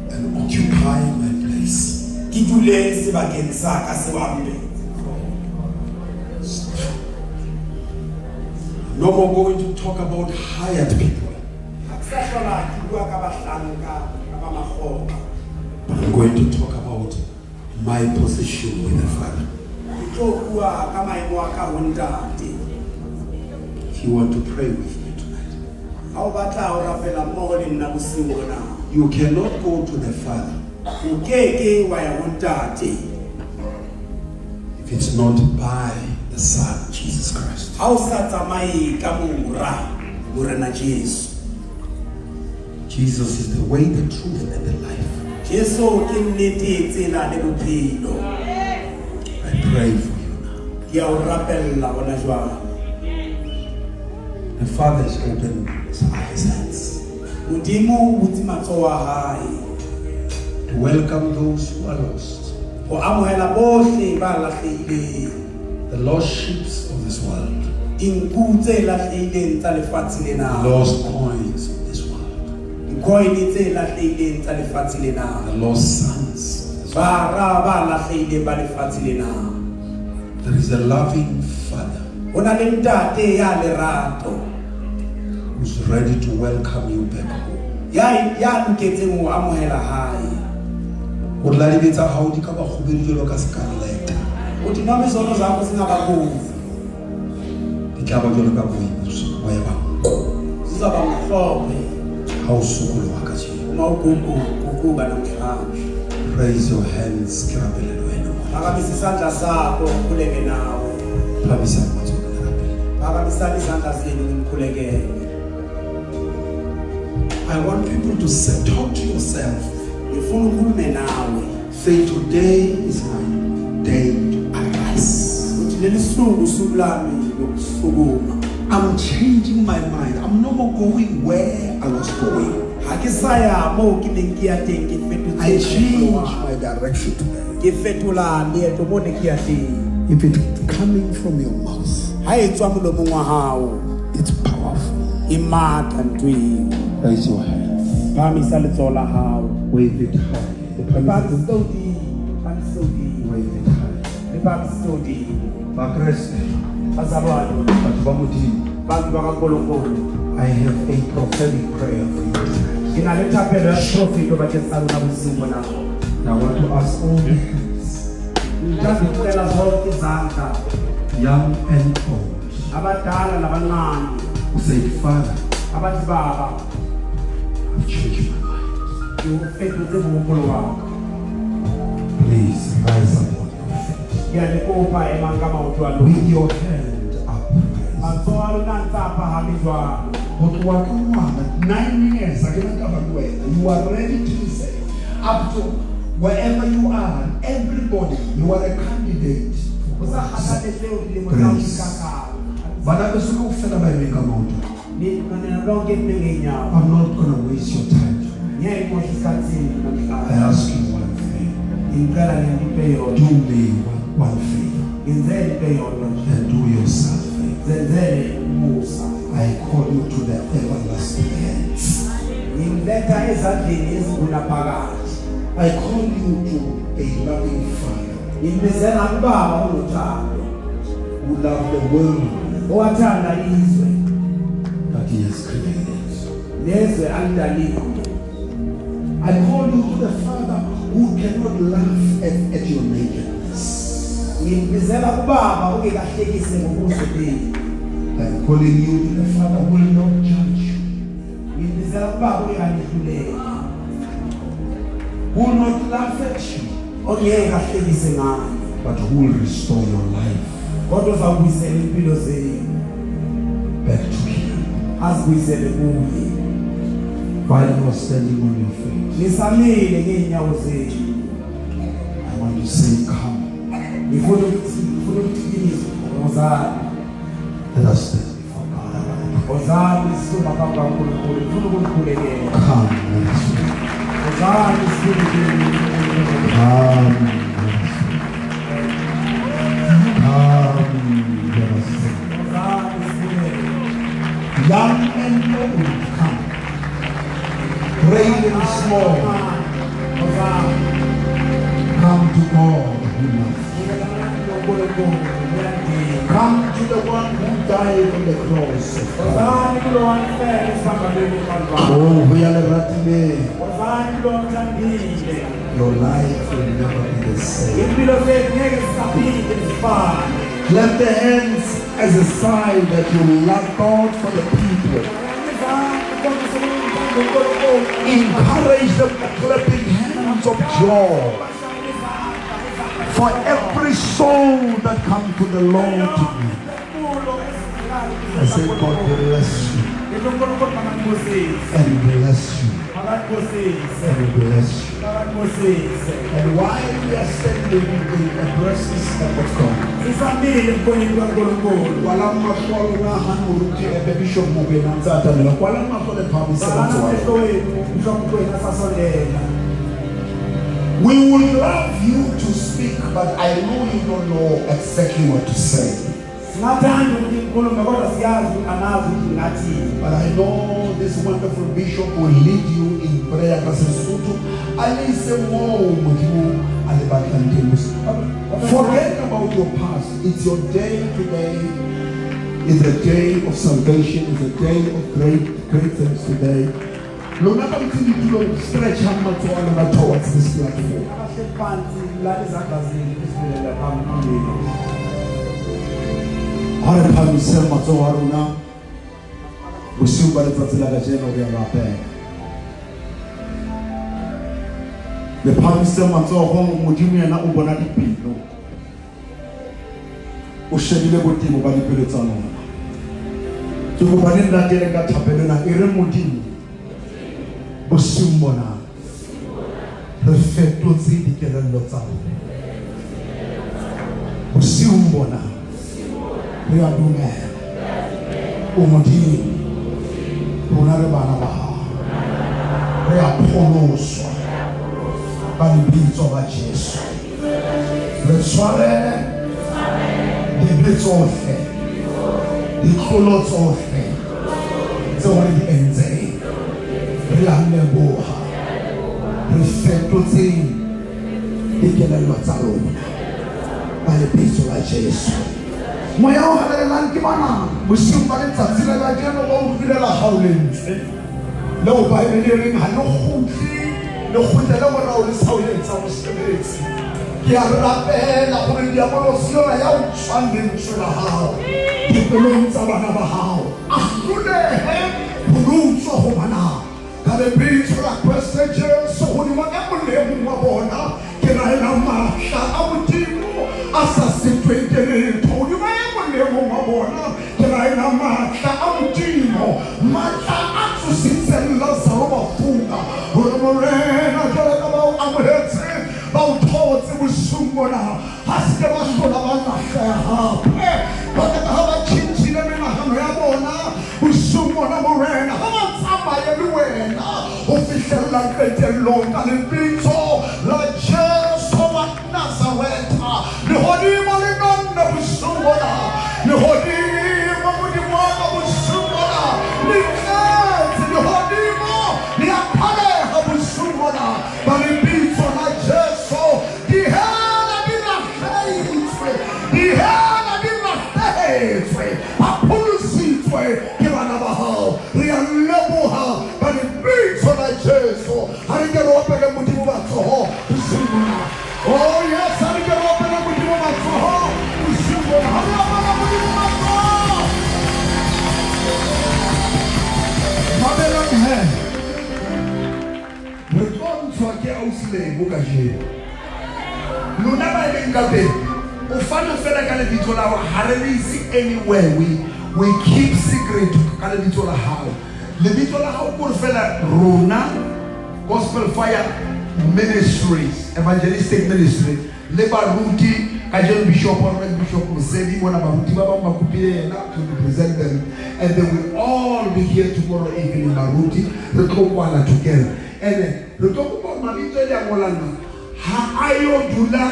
and occupy my place. No more going to talk about hired people. But I'm going to talk about my position with the Father. If you want to pray with me tonight, you cannot go to the Father if it's not by the Son, Jesus Christ. Jesus is the way, the truth, and the life. I pray for you now. The Father is opening his hands to welcome those who are lost, the lost sheep of this world, the lost coins of this world, the lost sons of this world. There is a loving Father who's ready to welcome you back home. Raise your hands. I want people to say, talk to yourself. Say, today is my day to arise. I'm changing my mind. I'm no more going where I was going. I change my direction today. If it's coming from your mouth, it's powerful. Raise your hands. Wave it high. Wave it high. I have a prophetic prayer for you tonight. I want to ask all the hands, young and old, who say, Father, I've changed my mind. Please rise up on your feet. With your hand upright. 9 years, you are ready to say, up to wherever you are, everybody, you are a candidate for grace. But I'm not going to waste your time. I ask you one thing. Do me one favor. And do yourself favor. I call you to the everlasting hands. I call you to a loving Father who loves the world that He has created. I call you to the Father who cannot laugh at your nakedness. I'm calling you to the Father who will not judge you, who will not laugh at you, but who will restore your life back to Him. While you are standing on your feet, I want to say, come. Let us stand before God. Come, let us pray. Young and old, come. Great and small, come to God who loves you. Come to the one who died on the cross. Oh, we are ready. Your life will never be the same. Clap the hands as a sign that you love God for the people. Encourage them by clapping hands of joy for every soul that comes to the Lord today. I say, God bless you and bless you and bless you. And while we are standing in the presence of God, we would love you to speak, but I know you don't know exactly what to say. But I know this wonderful bishop will lead you in prayer. Forget about your past. It's your day today. It's a day of salvation. It's a day of great things today. Stretch towards this platform. The pastor matsoho modimo yana o bona dipelo o shebile botimo ba dipelo tsa lona ke go bana nna tele ka thapelona e re modimo bo simbona re fetotse dikelello tsa lona bo simbona re a dumela o modimo rona re bana ba re a pholoswa by the beats of Jesus. Le soirée, the beats of faith, the colors of faith, the one ends in Ralekholela, reflecting the Kelelo Salon by the beats of Jesus. Moya o halelang ke bana bosiung ba letsatsi la jeno ba o dilela haulentse le o ba ile reng ha no khutli le khutlela mona o le saoyetsa mo sebetsi ke a rapela gore di abolosiona ya o tshwanetse la hao dipelong tsa bana ba hao a hlolehe bolutso go bana ka le bitso la Crusade so go di mona mo le mo bona ke ra ena mahla a modimo a sa setwetele to di ba mo le mo bona ke ra ena mahla a modimo mahla a tsitsela sa lo ba funga gore mo rena jalo ka ba o amoletse ba o thotse bosungona ha se ba hlola ba nahleha ba ka ha ba tshintshile menagano ya bona bosungona mo rena ha ba tsamaya le wena o fihlella qetellong ka lebitso la Jesu wa Nazareta le hodimo le nonne bosungona le hodimo modimo wa bosungona le tletse le hodimo le aphaleha bosungona ba lebitso la Jesu di hela di rahletswe di hela di rahletswe ba pholositswe ke bana ba hao re a leboha ba lebitso la Jesu ha re ke re opele modimo ba tsoho bosungona oh yes ha re ke re opele modimo ba tsoho bosungona ha re opele modimo ba tsoho mabelang he re tlontshwa ke ausilebo ka jeno lona ba eleng ka teng o fana fela ka lebitso la hao ha re le ise anywhere we keep secret ka lebitso la hao lebitso la hao ko fela rona Gospel Fire Ministries Evangelistic Ministry le baruti ka jeno Bishop Musedi bona baruti ba ba makupile yena to represent them and they will all be here tomorrow evening baruti re tlo kwala together and re tlo mabitso le a ngolana ha a yo dula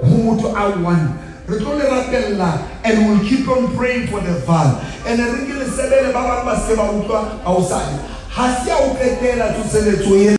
ho motho a one. Re tlo le rapella and we'll keep on praying for the val. And re ke le sebele ba bang ba se ba utlwa ha o sale. Ha se a o qetela tsoseletso